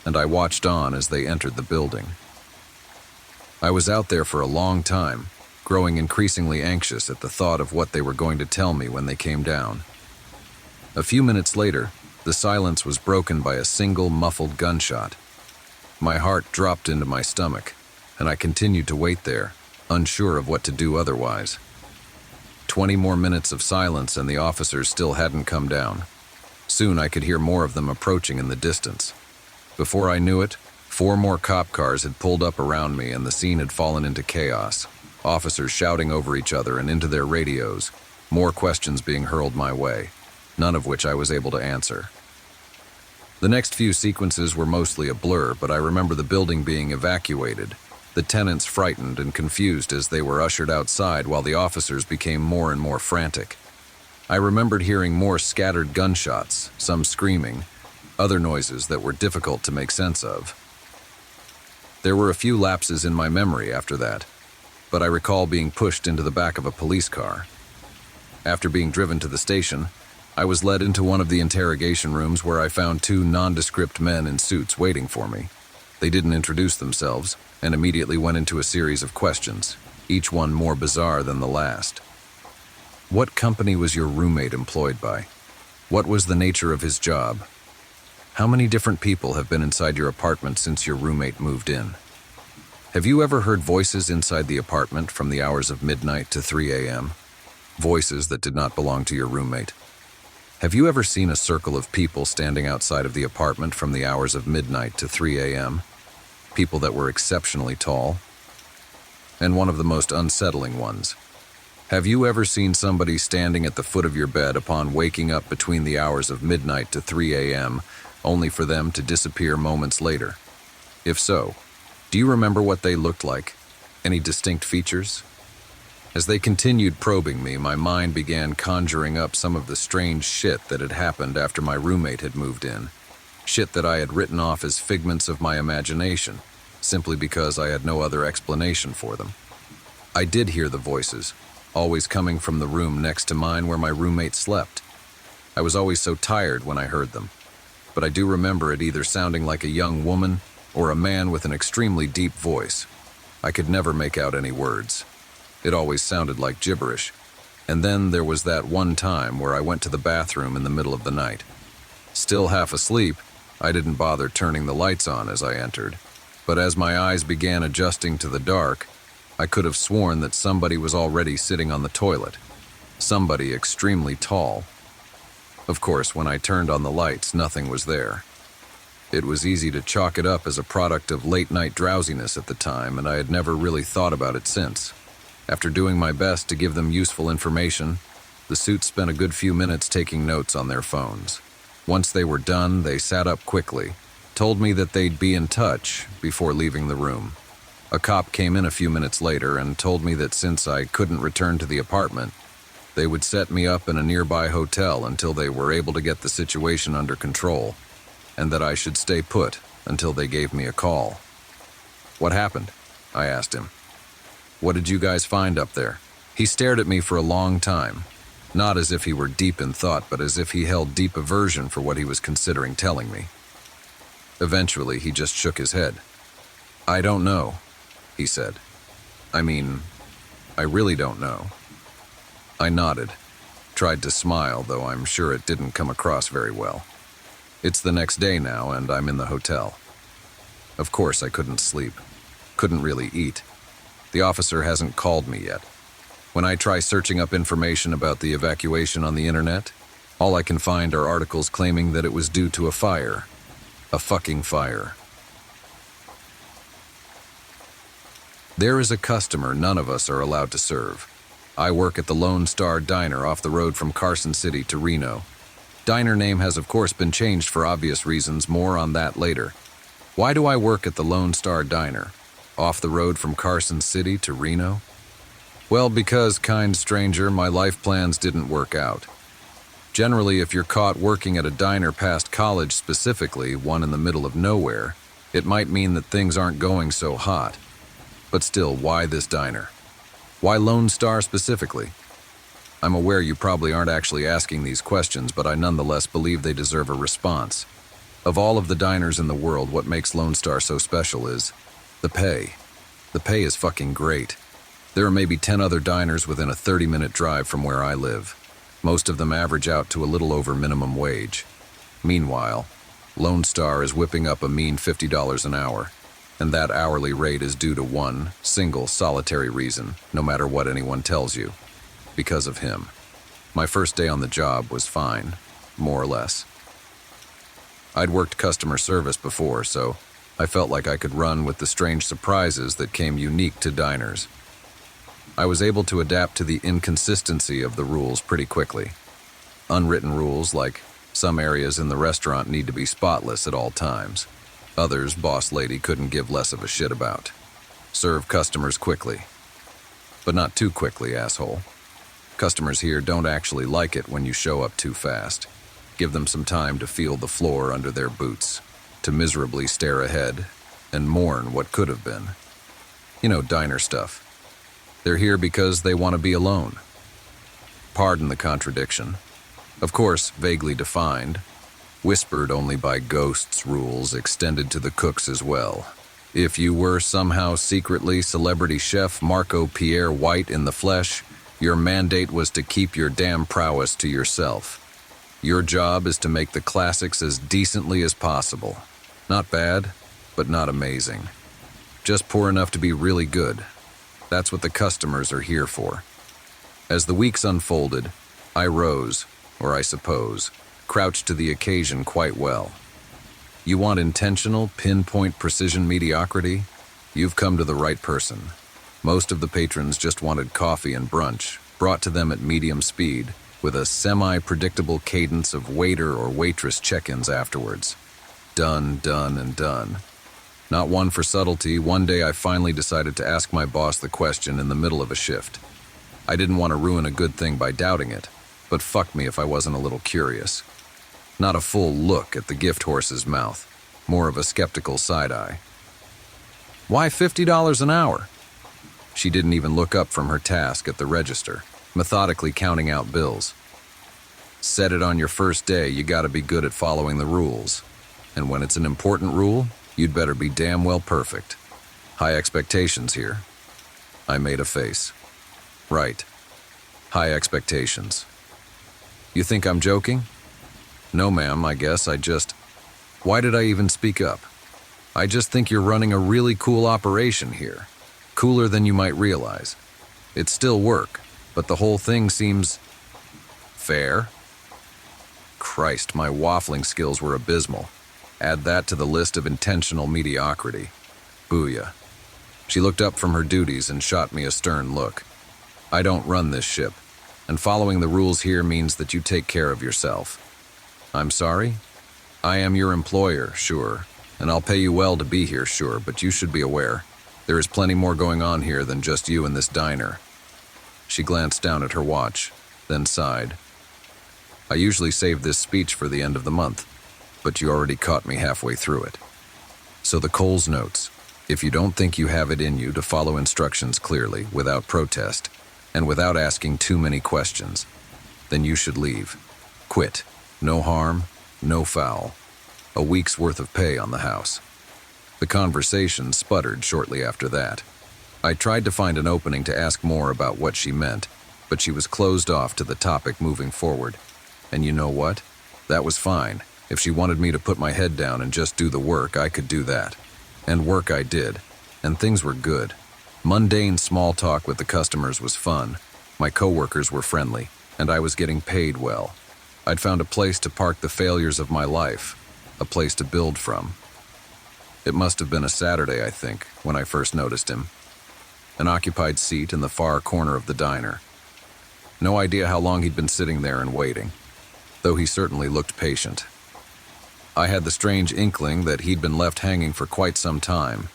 and I watched on as they entered the building. I was out there for a long time, growing increasingly anxious at the thought of what they were going to tell me when they came down. A few minutes later, the silence was broken by a single muffled gunshot. My heart dropped into my stomach, and I continued to wait there, unsure of what to do otherwise. 20 more minutes of silence and the officers still hadn't come down. Soon I could hear more of them approaching in the distance. Before I knew it, 4 more cop cars had pulled up around me and the scene had fallen into chaos. Officers shouting over each other and into their radios, more questions being hurled my way, none of which I was able to answer. The next few sequences were mostly a blur, but I remember the building being evacuated, the tenants frightened and confused as they were ushered outside while the officers became more and more frantic. I remembered hearing more scattered gunshots, some screaming, other noises that were difficult to make sense of. There were a few lapses in my memory after that, but I recall being pushed into the back of a police car. After being driven to the station, I was led into one of the interrogation rooms where I found 2 nondescript men in suits waiting for me. They didn't introduce themselves and immediately went into a series of questions, each one more bizarre than the last. What company was your roommate employed by? What was the nature of his job? How many different people have been inside your apartment since your roommate moved in? Have you ever heard voices inside the apartment from the hours of midnight to 3 a.m.? Voices that did not belong to your roommate. Have you ever seen a circle of people standing outside of the apartment from the hours of midnight to 3 a.m.? People that were exceptionally tall? And one of the most unsettling ones. Have you ever seen somebody standing at the foot of your bed upon waking up between the hours of midnight to 3 a.m., only for them to disappear moments later? If so, do you remember what they looked like? Any distinct features? As they continued probing me, my mind began conjuring up some of the strange shit that had happened after my roommate had moved in. Shit that I had written off as figments of my imagination, simply because I had no other explanation for them. I did hear the voices, always coming from the room next to mine where my roommate slept. I was always so tired when I heard them, but I do remember it either sounding like a young woman or a man with an extremely deep voice. I could never make out any words. It always sounded like gibberish. And then there was that one time where I went to the bathroom in the middle of the night. Still half asleep, I didn't bother turning the lights on as I entered, but as my eyes began adjusting to the dark, I could have sworn that somebody was already sitting on the toilet. Somebody extremely tall. Of course, when I turned on the lights, nothing was there. It was easy to chalk it up as a product of late-night drowsiness at the time, and I had never really thought about it since. After doing my best to give them useful information, the suits spent a good few minutes taking notes on their phones. Once they were done, they sat up quickly, told me that they'd be in touch before leaving the room. A cop came in a few minutes later and told me that since I couldn't return to the apartment, they would set me up in a nearby hotel until they were able to get the situation under control, and that I should stay put until they gave me a call. What happened? I asked him. What did you guys find up there? He stared at me for a long time, not as if he were deep in thought, but as if he held deep aversion for what he was considering telling me. Eventually, he just shook his head. I don't know, he said. I really don't know. I nodded, tried to smile, though I'm sure it didn't come across very well. It's the next day now, and I'm in the hotel. Of course, I couldn't sleep. Couldn't really eat. The officer hasn't called me yet. When I try searching up information about the evacuation on the internet, all I can find are articles claiming that it was due to a fire. A fucking fire. There is a customer none of us are allowed to serve. I work at the Lone Star Diner off the road from Carson City to Reno. Diner name has of course been changed for obvious reasons, more on that later. Why do I work at the Lone Star Diner, off the road from Carson City to Reno? Well, because, kind stranger, my life plans didn't work out. Generally, if you're caught working at a diner past college specifically, one in the middle of nowhere, it might mean that things aren't going so hot. But still, why this diner? Why Lone Star specifically? I'm aware you probably aren't actually asking these questions, but I nonetheless believe they deserve a response. Of all of the diners in the world, what makes Lone Star so special is the pay. The pay is fucking great. There are maybe 10 other diners within a 30-minute drive from where I live. Most of them average out to a little over minimum wage. Meanwhile, Lone Star is whipping up a mean $50 an hour, and that hourly rate is due to one single solitary reason, no matter what anyone tells you. Because of him. My first day on the job was fine, more or less. I'd worked customer service before, so I felt like I could run with the strange surprises that came unique to diners. I was able to adapt to the inconsistency of the rules pretty quickly. Unwritten rules like some areas in the restaurant need to be spotless at all times. Others, boss lady couldn't give less of a shit about. Serve customers quickly. But not too quickly, asshole. Customers here don't actually like it when you show up too fast. Give them some time to feel the floor under their boots, to miserably stare ahead and mourn what could have been. You know, diner stuff. They're here because they want to be alone. Pardon the contradiction. Of course, vaguely defined, whispered only by ghosts rules extended to the cooks as well. If you were somehow secretly celebrity chef Marco Pierre White in the flesh, your mandate was to keep your damn prowess to yourself. Your job is to make the classics as decently as possible. Not bad, but not amazing. Just poor enough to be really good. That's what the customers are here for. As the weeks unfolded, I rose, or I suppose, crouched to the occasion quite well. You want intentional, pinpoint precision mediocrity? You've come to the right person. Most of the patrons just wanted coffee and brunch, brought to them at medium speed, with a semi-predictable cadence of waiter or waitress check-ins afterwards. Done, done, and done. Not one for subtlety, one day I finally decided to ask my boss the question in the middle of a shift. I didn't want to ruin a good thing by doubting it, but fuck me if I wasn't a little curious. Not a full look at the gift horse's mouth, more of a skeptical side-eye. Why $50 an hour? She didn't even look up from her task at the register, methodically counting out bills. Set it on your first day, you gotta be good at following the rules. And when it's an important rule, you'd better be damn well perfect. High expectations here. I made a face. Right. High expectations. You think I'm joking? No, ma'am, I guess I just... Why did I even speak up? I just think you're running a really cool operation here. Cooler than you might realize. It's still work, but the whole thing seems... fair? Christ, my waffling skills were abysmal. Add that to the list of intentional mediocrity. Booyah. She looked up from her duties and shot me a stern look. I don't run this ship, and following the rules here means that you take care of yourself. I'm sorry? I am your employer, sure, and I'll pay you well to be here, sure, but you should be aware. There is plenty more going on here than just you and this diner. She glanced down at her watch, then sighed. I usually save this speech for the end of the month, but you already caught me halfway through it. So the Coles notes, if you don't think you have it in you to follow instructions clearly, without protest, and without asking too many questions, then you should leave. Quit. No harm, no foul. A week's worth of pay on the house. The conversation sputtered shortly after that. I tried to find an opening to ask more about what she meant, but she was closed off to the topic moving forward. And you know what? That was fine. If she wanted me to put my head down and just do the work, I could do that. And work I did. And things were good. Mundane small talk with the customers was fun. My coworkers were friendly, and I was getting paid well. I'd found a place to park the failures of my life, a place to build from. It must have been a Saturday, I think, when I first noticed him. An occupied seat in the far corner of the diner. No idea how long he'd been sitting there and waiting, though he certainly looked patient. I had the strange inkling that he'd been left hanging for quite some time,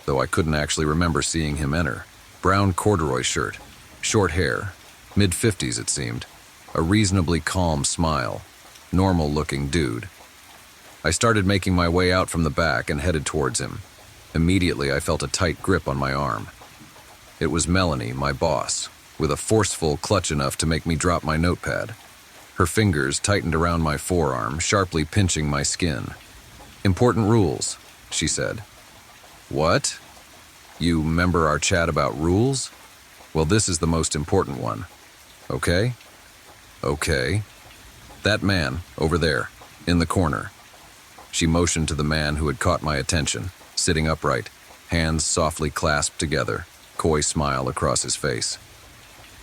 though I couldn't actually remember seeing him enter. Brown corduroy shirt, short hair, mid-50s it seemed, a reasonably calm smile, normal-looking dude. I started making my way out from the back and headed towards him. Immediately, I felt a tight grip on my arm. It was Melanie, my boss, with a forceful clutch enough to make me drop my notepad. Her fingers tightened around my forearm, sharply pinching my skin. "Important rules," she said. "What? You remember our chat about rules? Well, this is the most important one. Okay? Okay. That man, over there, in the corner." She motioned to the man who had caught my attention, sitting upright, hands softly clasped together, coy smile across his face.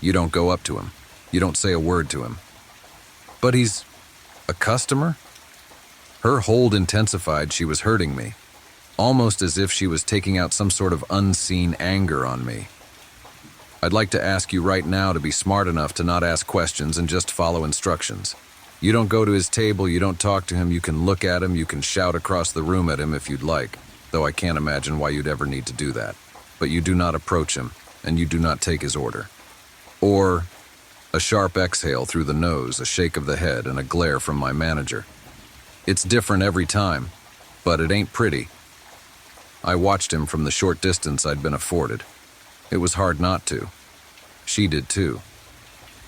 "You don't go up to him. You don't say a word to him." "But he's a customer?" Her hold intensified. She was hurting me, almost as if she was taking out some sort of unseen anger on me. "I'd like to ask you right now to be smart enough to not ask questions and just follow instructions. You don't go to his table, you don't talk to him, you can look at him, you can shout across the room at him if you'd like, though I can't imagine why you'd ever need to do that. But you do not approach him, and you do not take his order." Or a sharp exhale through the nose, a shake of the head, and a glare from my manager. "It's different every time, but it ain't pretty." I watched him from the short distance I'd been afforded. It was hard not to. She did too.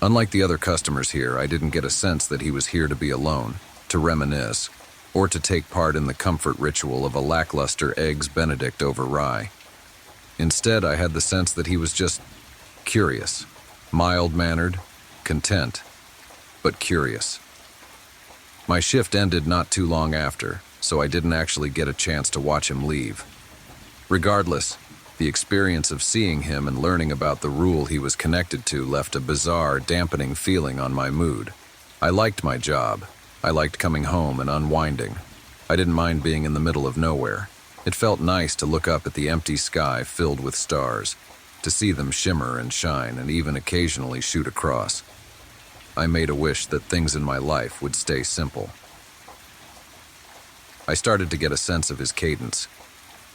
Unlike the other customers here, I didn't get a sense that he was here to be alone, to reminisce, or to take part in the comfort ritual of a lackluster Eggs Benedict over rye. Instead, I had the sense that he was just curious, mild-mannered, content, but curious. My shift ended not too long after, so I didn't actually get a chance to watch him leave. Regardless, the experience of seeing him and learning about the rule he was connected to left a bizarre, dampening feeling on my mood. I liked my job. I liked coming home and unwinding. I didn't mind being in the middle of nowhere. It felt nice to look up at the empty sky filled with stars, to see them shimmer and shine and even occasionally shoot across. I made a wish that things in my life would stay simple. I started to get a sense of his cadence.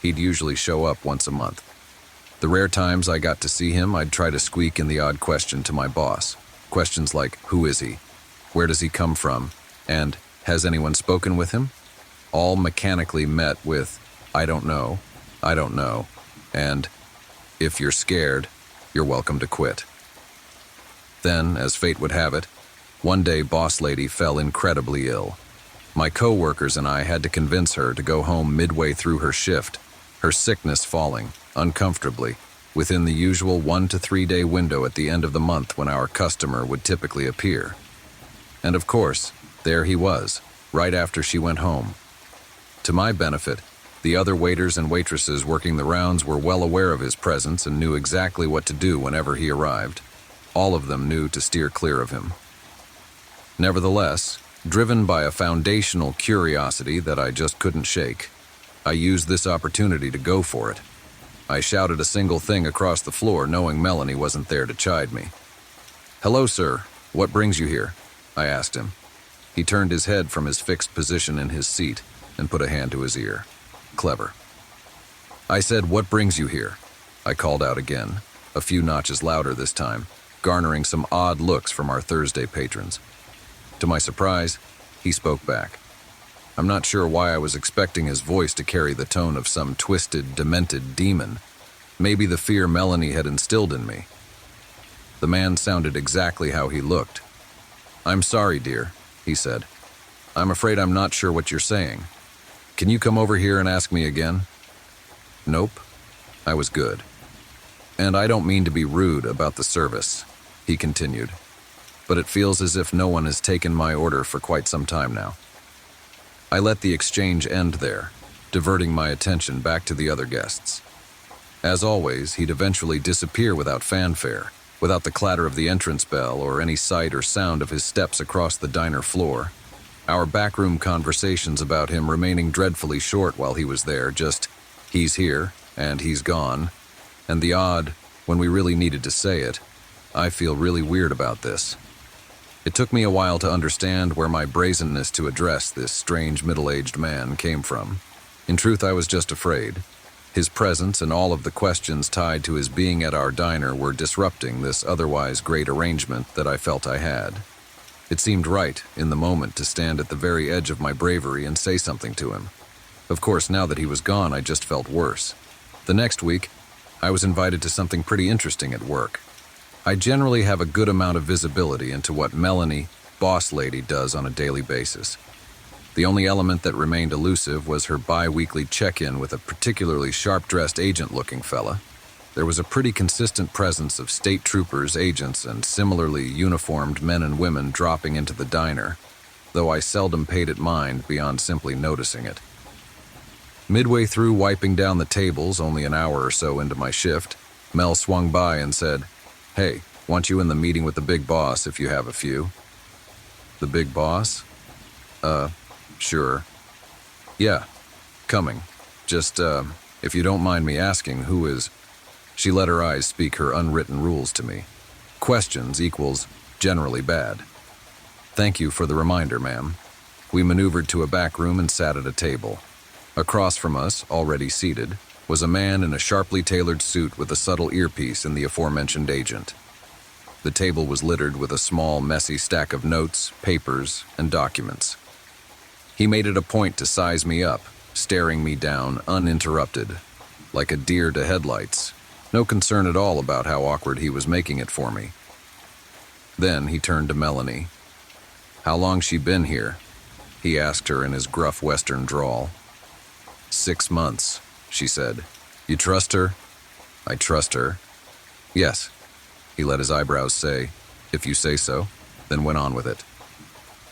He'd usually show up once a month. The rare times I got to see him, I'd try to squeak in the odd question to my boss. Questions like, who is he? Where does he come from? And, has anyone spoken with him? All mechanically met with, I don't know, and, if you're scared, you're welcome to quit. Then, as fate would have it, one day Boss Lady fell incredibly ill. My co-workers and I had to convince her to go home midway through her shift, her sickness falling, uncomfortably, within the usual 1 to 3 day window at the end of the month when our customer would typically appear. And of course, there he was, right after she went home. To my benefit, the other waiters and waitresses working the rounds were well aware of his presence and knew exactly what to do whenever he arrived. All of them knew to steer clear of him. Nevertheless, driven by a foundational curiosity that I just couldn't shake, I used this opportunity to go for it. I shouted a single thing across the floor, knowing Melanie wasn't there to chide me. "Hello, sir. What brings you here?" I asked him. He turned his head from his fixed position in his seat and put a hand to his ear. Clever. I said, "What brings you here?" I called out again, a few notches louder this time, garnering some odd looks from our Thursday patrons. To my surprise, he spoke back. I'm not sure why I was expecting his voice to carry the tone of some twisted, demented demon. Maybe the fear Melanie had instilled in me. The man sounded exactly how he looked. "I'm sorry, dear," he said. "I'm afraid I'm not sure what you're saying. Can you come over here and ask me again?" Nope. I was good. "And I don't mean to be rude about the service," he continued, "but it feels as if no one has taken my order for quite some time now." I let the exchange end there, diverting my attention back to the other guests. As always, he'd eventually disappear without fanfare, without the clatter of the entrance bell or any sight or sound of his steps across the diner floor. Our backroom conversations about him remaining dreadfully short while he was there, just he's here and he's gone, and the odd, when we really needed to say it, I feel really weird about this. It took me a while to understand where my brazenness to address this strange middle-aged man came from. In truth, I was just afraid. His presence and all of the questions tied to his being at our diner were disrupting this otherwise great arrangement that I felt I had. It seemed right, in the moment, to stand at the very edge of my bravery and say something to him. Of course, now that he was gone, I just felt worse. The next week, I was invited to something pretty interesting at work. I generally have a good amount of visibility into what Melanie, boss lady, does on a daily basis. The only element that remained elusive was her bi-weekly check-in with a particularly sharp-dressed agent-looking fella. There was a pretty consistent presence of state troopers, agents, and similarly uniformed men and women dropping into the diner, though I seldom paid it mind beyond simply noticing it. Midway through wiping down the tables, only an hour or so into my shift, Mel swung by and said, "Hey, want you in the meeting with the big boss if you have a few." The big boss? Sure. Yeah, coming. Just, if you don't mind me asking, who is... She let her eyes speak her unwritten rules to me. Questions equals generally bad. Thank you for the reminder, ma'am. We maneuvered to a back room and sat at a table. Across from us, already seated, was a man in a sharply tailored suit with a subtle earpiece in the aforementioned agent. The table was littered with a small, messy stack of notes, papers, and documents. He made it a point to size me up, staring me down uninterrupted, like a deer to headlights, no concern at all about how awkward he was making it for me. Then he turned to Melanie. "How long she been here?" he asked her in his gruff Western drawl. 6 months, she said. "You trust her?" "I trust her." "Yes," he let his eyebrows say, "if you say so," then went on with it.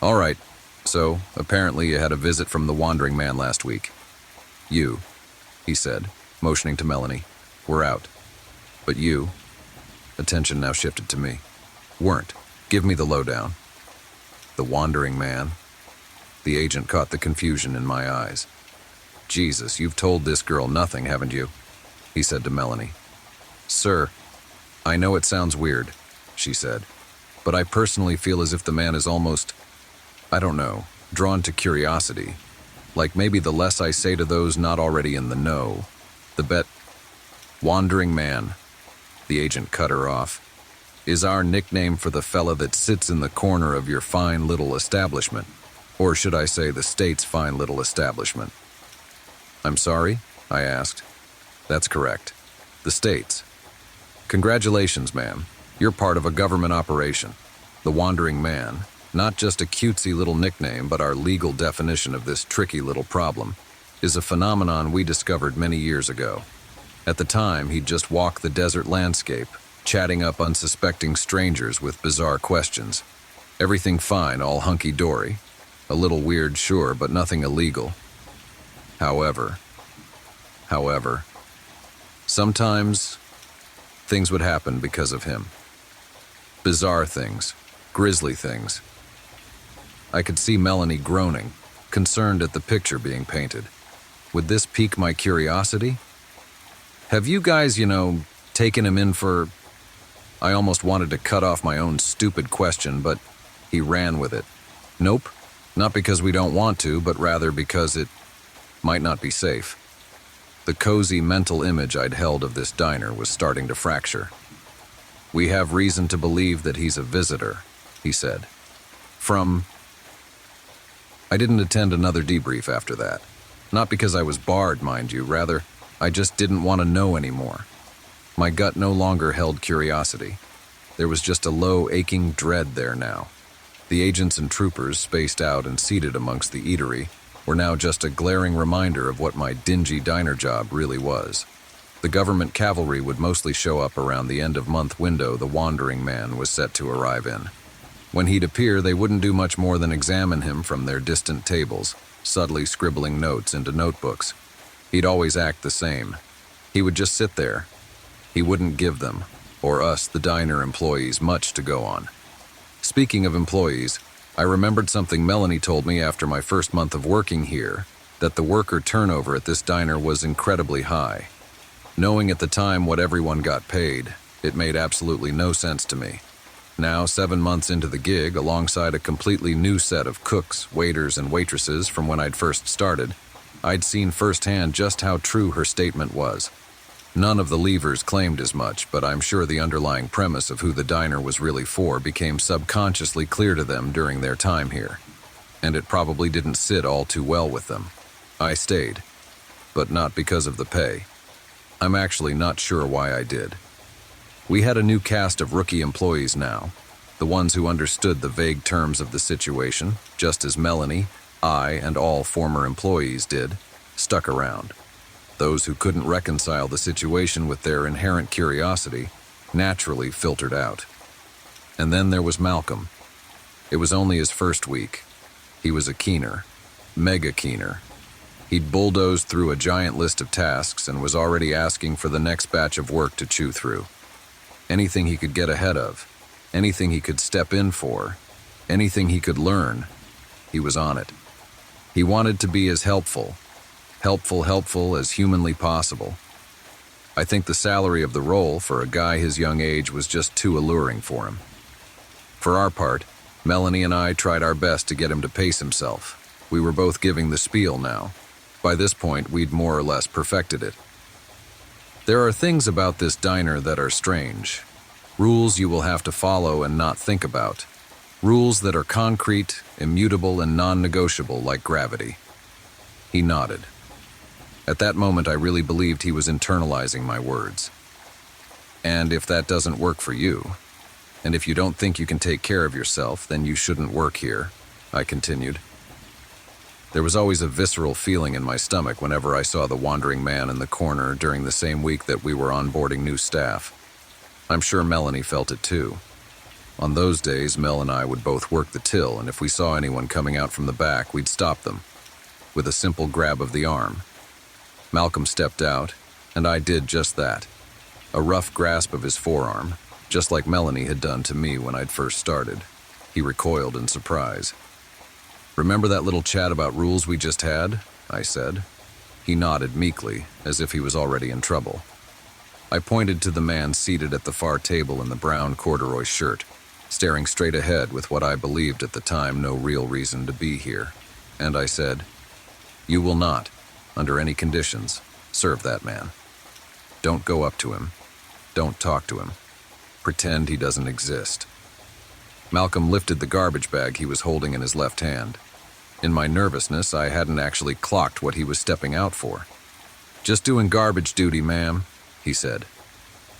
"All right, so apparently you had a visit from the wandering man last week. You," he said, motioning to Melanie, "were out. But you," attention now shifted to me, "weren't. Give me the lowdown." The wandering man? The agent caught the confusion in my eyes. "Jesus, you've told this girl nothing, haven't you?" he said to Melanie. "Sir, I know it sounds weird," she said, "but I personally feel as if the man is almost, I don't know, drawn to curiosity. Like maybe the less I say to those not already in the know, the bet—" "Wandering man," the agent cut her off, "is our nickname for the fella that sits in the corner of your fine little establishment. Or should I say the state's fine little establishment?" "I'm sorry?" I asked. "That's correct. The state's." "Congratulations, ma'am. You're part of a government operation. The Wandering Man, not just a cutesy little nickname, but our legal definition of this tricky little problem, is a phenomenon we discovered many years ago. At the time, he'd just walk the desert landscape, chatting up unsuspecting strangers with bizarre questions. Everything fine, all hunky-dory. A little weird, sure, but nothing illegal. However, sometimes things would happen because of him. Bizarre things, grisly things. I could see Melanie groaning, concerned at the picture being painted. Would this pique my curiosity? "Have you guys, taken him in for—" I almost wanted to cut off my own stupid question, but he ran with it. "Nope, not because we don't want to, but rather because it might not be safe." The cozy mental image I'd held of this diner was starting to fracture. "We have reason to believe that he's a visitor," he said. "From—" I didn't attend another debrief after that. Not because I was barred, mind you, rather, I just didn't want to know anymore. My gut no longer held curiosity. There was just a low, aching dread there now. The agents and troopers, spaced out and seated amongst the eatery, were now just a glaring reminder of what my dingy diner job really was. The government cavalry would mostly show up around the end-of-month window the Wandering Man was set to arrive in. When he'd appear, they wouldn't do much more than examine him from their distant tables, subtly scribbling notes into notebooks. He'd always act the same. He would just sit there. He wouldn't give them. or us, the diner employees, much to go on. Speaking of employees, I remembered something Melanie told me after my first month of working here, that the worker turnover at this diner was incredibly high. Knowing at the time what everyone got paid, it made absolutely no sense to me. Now, 7 months into the gig, alongside a completely new set of cooks, waiters, and waitresses from when I'd first started, I'd seen firsthand just how true her statement was. None of the leavers claimed as much, but I'm sure the underlying premise of who the diner was really for became subconsciously clear to them during their time here. And it probably didn't sit all too well with them. I stayed, but not because of the pay. I'm actually not sure why I did. We had a new cast of rookie employees now, the ones who understood the vague terms of the situation, just as Melanie, I, and all former employees did, stuck around. Those who couldn't reconcile the situation with their inherent curiosity naturally filtered out. And then there was Malcolm. It was only his first week. He was a keener, mega keener. He'd bulldozed through a giant list of tasks and was already asking for the next batch of work to chew through. Anything he could get ahead of, anything he could step in for, anything he could learn, he was on it. He wanted to be as helpful as humanly possible. I think the salary of the role for a guy his young age was just too alluring for him. For our part, Melanie and I tried our best to get him to pace himself. We were both giving the spiel now. By this point, we'd more or less perfected it. There are things about this diner that are strange. Rules you will have to follow and not think about. Rules that are concrete, immutable, and non-negotiable like gravity. He nodded. At that moment, I really believed he was internalizing my words. And if that doesn't work for you, and if you don't think you can take care of yourself, then you shouldn't work here, I continued. There was always a visceral feeling in my stomach whenever I saw the wandering man in the corner during the same week that we were onboarding new staff. I'm sure Melanie felt it too. On those days, Mel and I would both work the till, and if we saw anyone coming out from the back, we'd stop them with a simple grab of the arm. Malcolm stepped out, and I did just that. A rough grasp of his forearm, just like Melanie had done to me when I'd first started. He recoiled in surprise. "Remember that little chat about rules we just had?" I said. He nodded meekly, as if he was already in trouble. I pointed to the man seated at the far table in the brown corduroy shirt, staring straight ahead with what I believed at the time no real reason to be here. And I said, "You will not, under any conditions, serve that man. Don't go up to him. Don't talk to him. Pretend he doesn't exist." Malcolm lifted the garbage bag he was holding in his left hand. In my nervousness, I hadn't actually clocked what he was stepping out for. "Just doing garbage duty, ma'am," he said.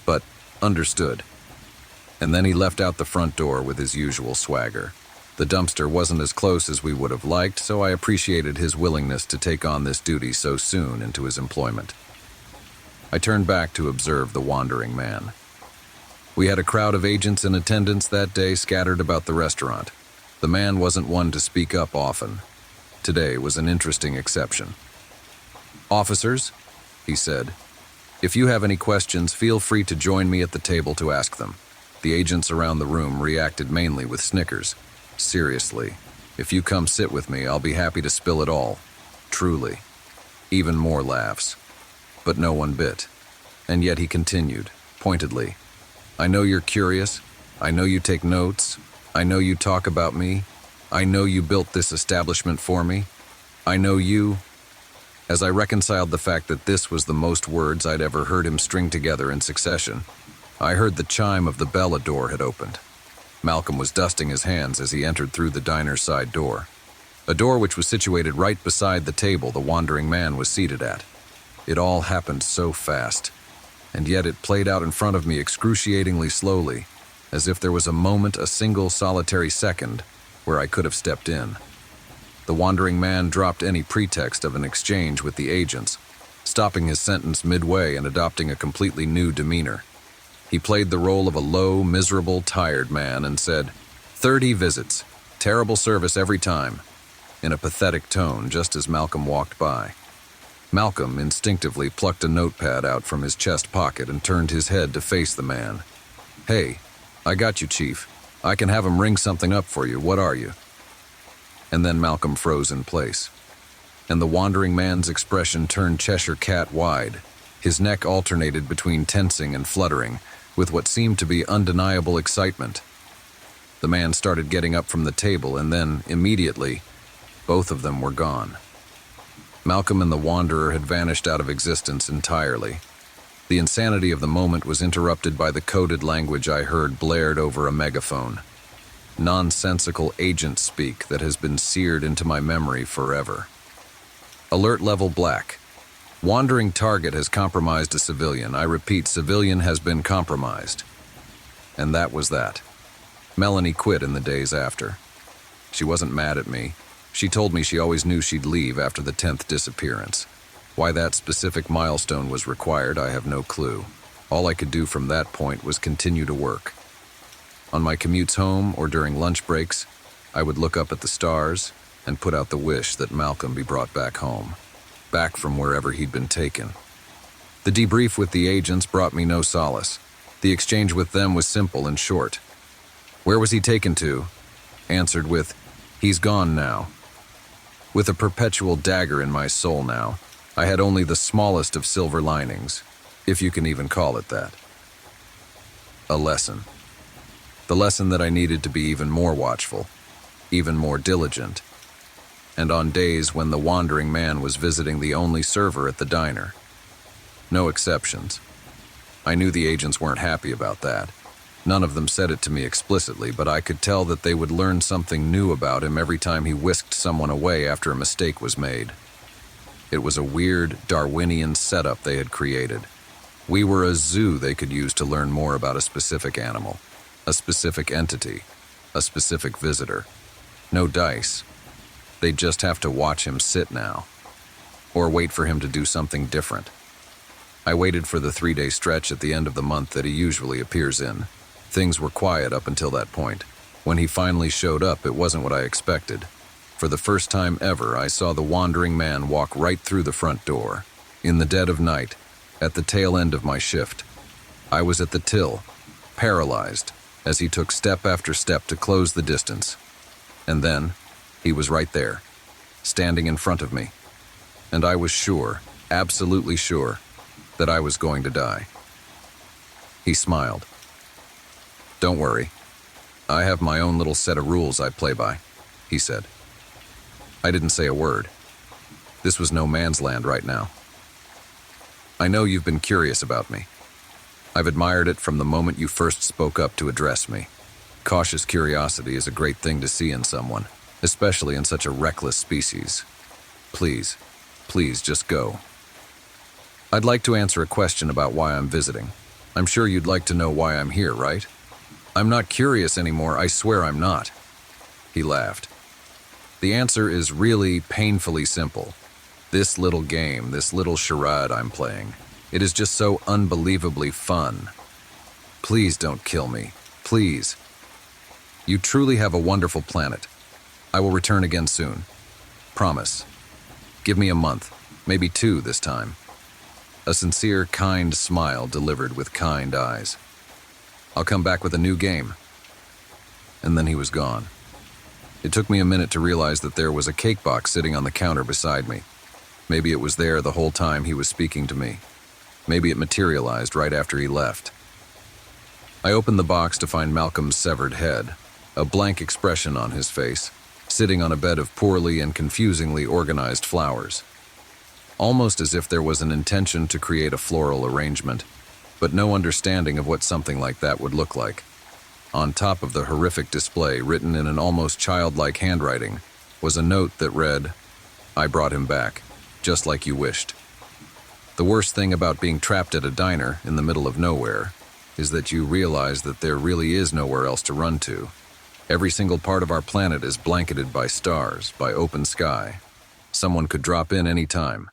But understood. And then he left out the front door with his usual swagger. The dumpster wasn't as close as we would have liked, so I appreciated his willingness to take on this duty so soon into his employment. I turned back to observe the wandering man. We had a crowd of agents in attendance that day scattered about the restaurant. The man wasn't one to speak up often. Today was an interesting exception. "Officers," he said, "if you have any questions, feel free to join me at the table to ask them." The agents around the room reacted mainly with snickers. "Seriously, if you come sit with me, I'll be happy to spill it all. Truly." Even more laughs. But no one bit. And yet he continued, pointedly, "I know you're curious. I know you take notes. I know you talk about me. I know you built this establishment for me. I know you..." As I reconciled the fact that this was the most words I'd ever heard him string together in succession, I heard the chime of the bell. A door had opened. Malcolm was dusting his hands as he entered through the diner's side door. A door which was situated right beside the table the wandering man was seated at. It all happened so fast, and yet it played out in front of me excruciatingly slowly, as if there was a moment, a single solitary second, where I could have stepped in. The wandering man dropped any pretext of an exchange with the agents, stopping his sentence midway and adopting a completely new demeanor. He played the role of a low, miserable, tired man and said, "30 visits, terrible service every time," in a pathetic tone just as Malcolm walked by. Malcolm instinctively plucked a notepad out from his chest pocket and turned his head to face the man. "Hey, I got you, Chief. I can have him ring something up for you. What are you?" And then Malcolm froze in place, and the wandering man's expression turned Cheshire cat wide. His neck alternated between tensing and fluttering, with what seemed to be undeniable excitement. The man started getting up from the table, and then, immediately, both of them were gone. Malcolm and the Wanderer had vanished out of existence entirely. The insanity of the moment was interrupted by the coded language I heard blared over a megaphone. Nonsensical agent speak that has been seared into my memory forever. Alert level black. Wandering target has compromised a civilian. I repeat, civilian has been compromised. And that was that. Melanie quit in the days after. She wasn't mad at me. She told me she always knew she'd leave after the 10th disappearance. Why that specific milestone was required, I have no clue. All I could do from that point was continue to work. On my commutes home or during lunch breaks, I would look up at the stars and put out the wish that Malcolm be brought back home, back from wherever he'd been taken. The debrief with the agents brought me no solace. The exchange with them was simple and short. "Where was he taken to?" Answered with, "He's gone now." With a perpetual dagger in my soul now, I had only the smallest of silver linings, if you can even call it that. A lesson. The lesson that I needed to be even more watchful, even more diligent, and on days when the wandering man was visiting the only server at the diner. No exceptions. I knew the agents weren't happy about that. None of them said it to me explicitly, but I could tell that they would learn something new about him every time he whisked someone away after a mistake was made. It was a weird, Darwinian setup they had created. We were a zoo they could use to learn more about a specific animal, a specific entity, a specific visitor. No dice. They'd just have to watch him sit now, or wait for him to do something different. I waited for the 3-day stretch at the end of the month that he usually appears in. Things were quiet up until that point. When he finally showed up, it wasn't what I expected. For the first time ever, I saw the wandering man walk right through the front door. In the dead of night, at the tail end of my shift, I was at the till, paralyzed, as he took step after step to close the distance. And then, he was right there, standing in front of me. And I was sure, absolutely sure, that I was going to die. He smiled. "Don't worry. I have my own little set of rules I play by," he said. I didn't say a word. This was no man's land right now. "I know you've been curious about me. I've admired it from the moment you first spoke up to address me. Cautious curiosity is a great thing to see in someone, especially in such a reckless species. Please, please just go. I'd like to answer a question about why I'm visiting. I'm sure you'd like to know why I'm here, right? I'm not curious anymore, I swear I'm not." He laughed. "The answer is really painfully simple. This little game, this little charade I'm playing, it is just so unbelievably fun. Please don't kill me, please. You truly have a wonderful planet. I will return again soon. Promise. Give me a month, maybe 2 this time." A sincere, kind smile delivered with kind eyes. "I'll come back with a new game." And then he was gone. It took me a minute to realize that there was a cake box sitting on the counter beside me. Maybe it was there the whole time he was speaking to me. Maybe it materialized right after he left. I opened the box to find Malcolm's severed head, a blank expression on his face, sitting on a bed of poorly and confusingly organized flowers. Almost as if there was an intention to create a floral arrangement, but no understanding of what something like that would look like. On top of the horrific display, written in an almost childlike handwriting, was a note that read, "I brought him back, just like you wished." The worst thing about being trapped at a diner in the middle of nowhere is that you realize that there really is nowhere else to run to. Every single part of our planet is blanketed by stars, by open sky. Someone could drop in any time.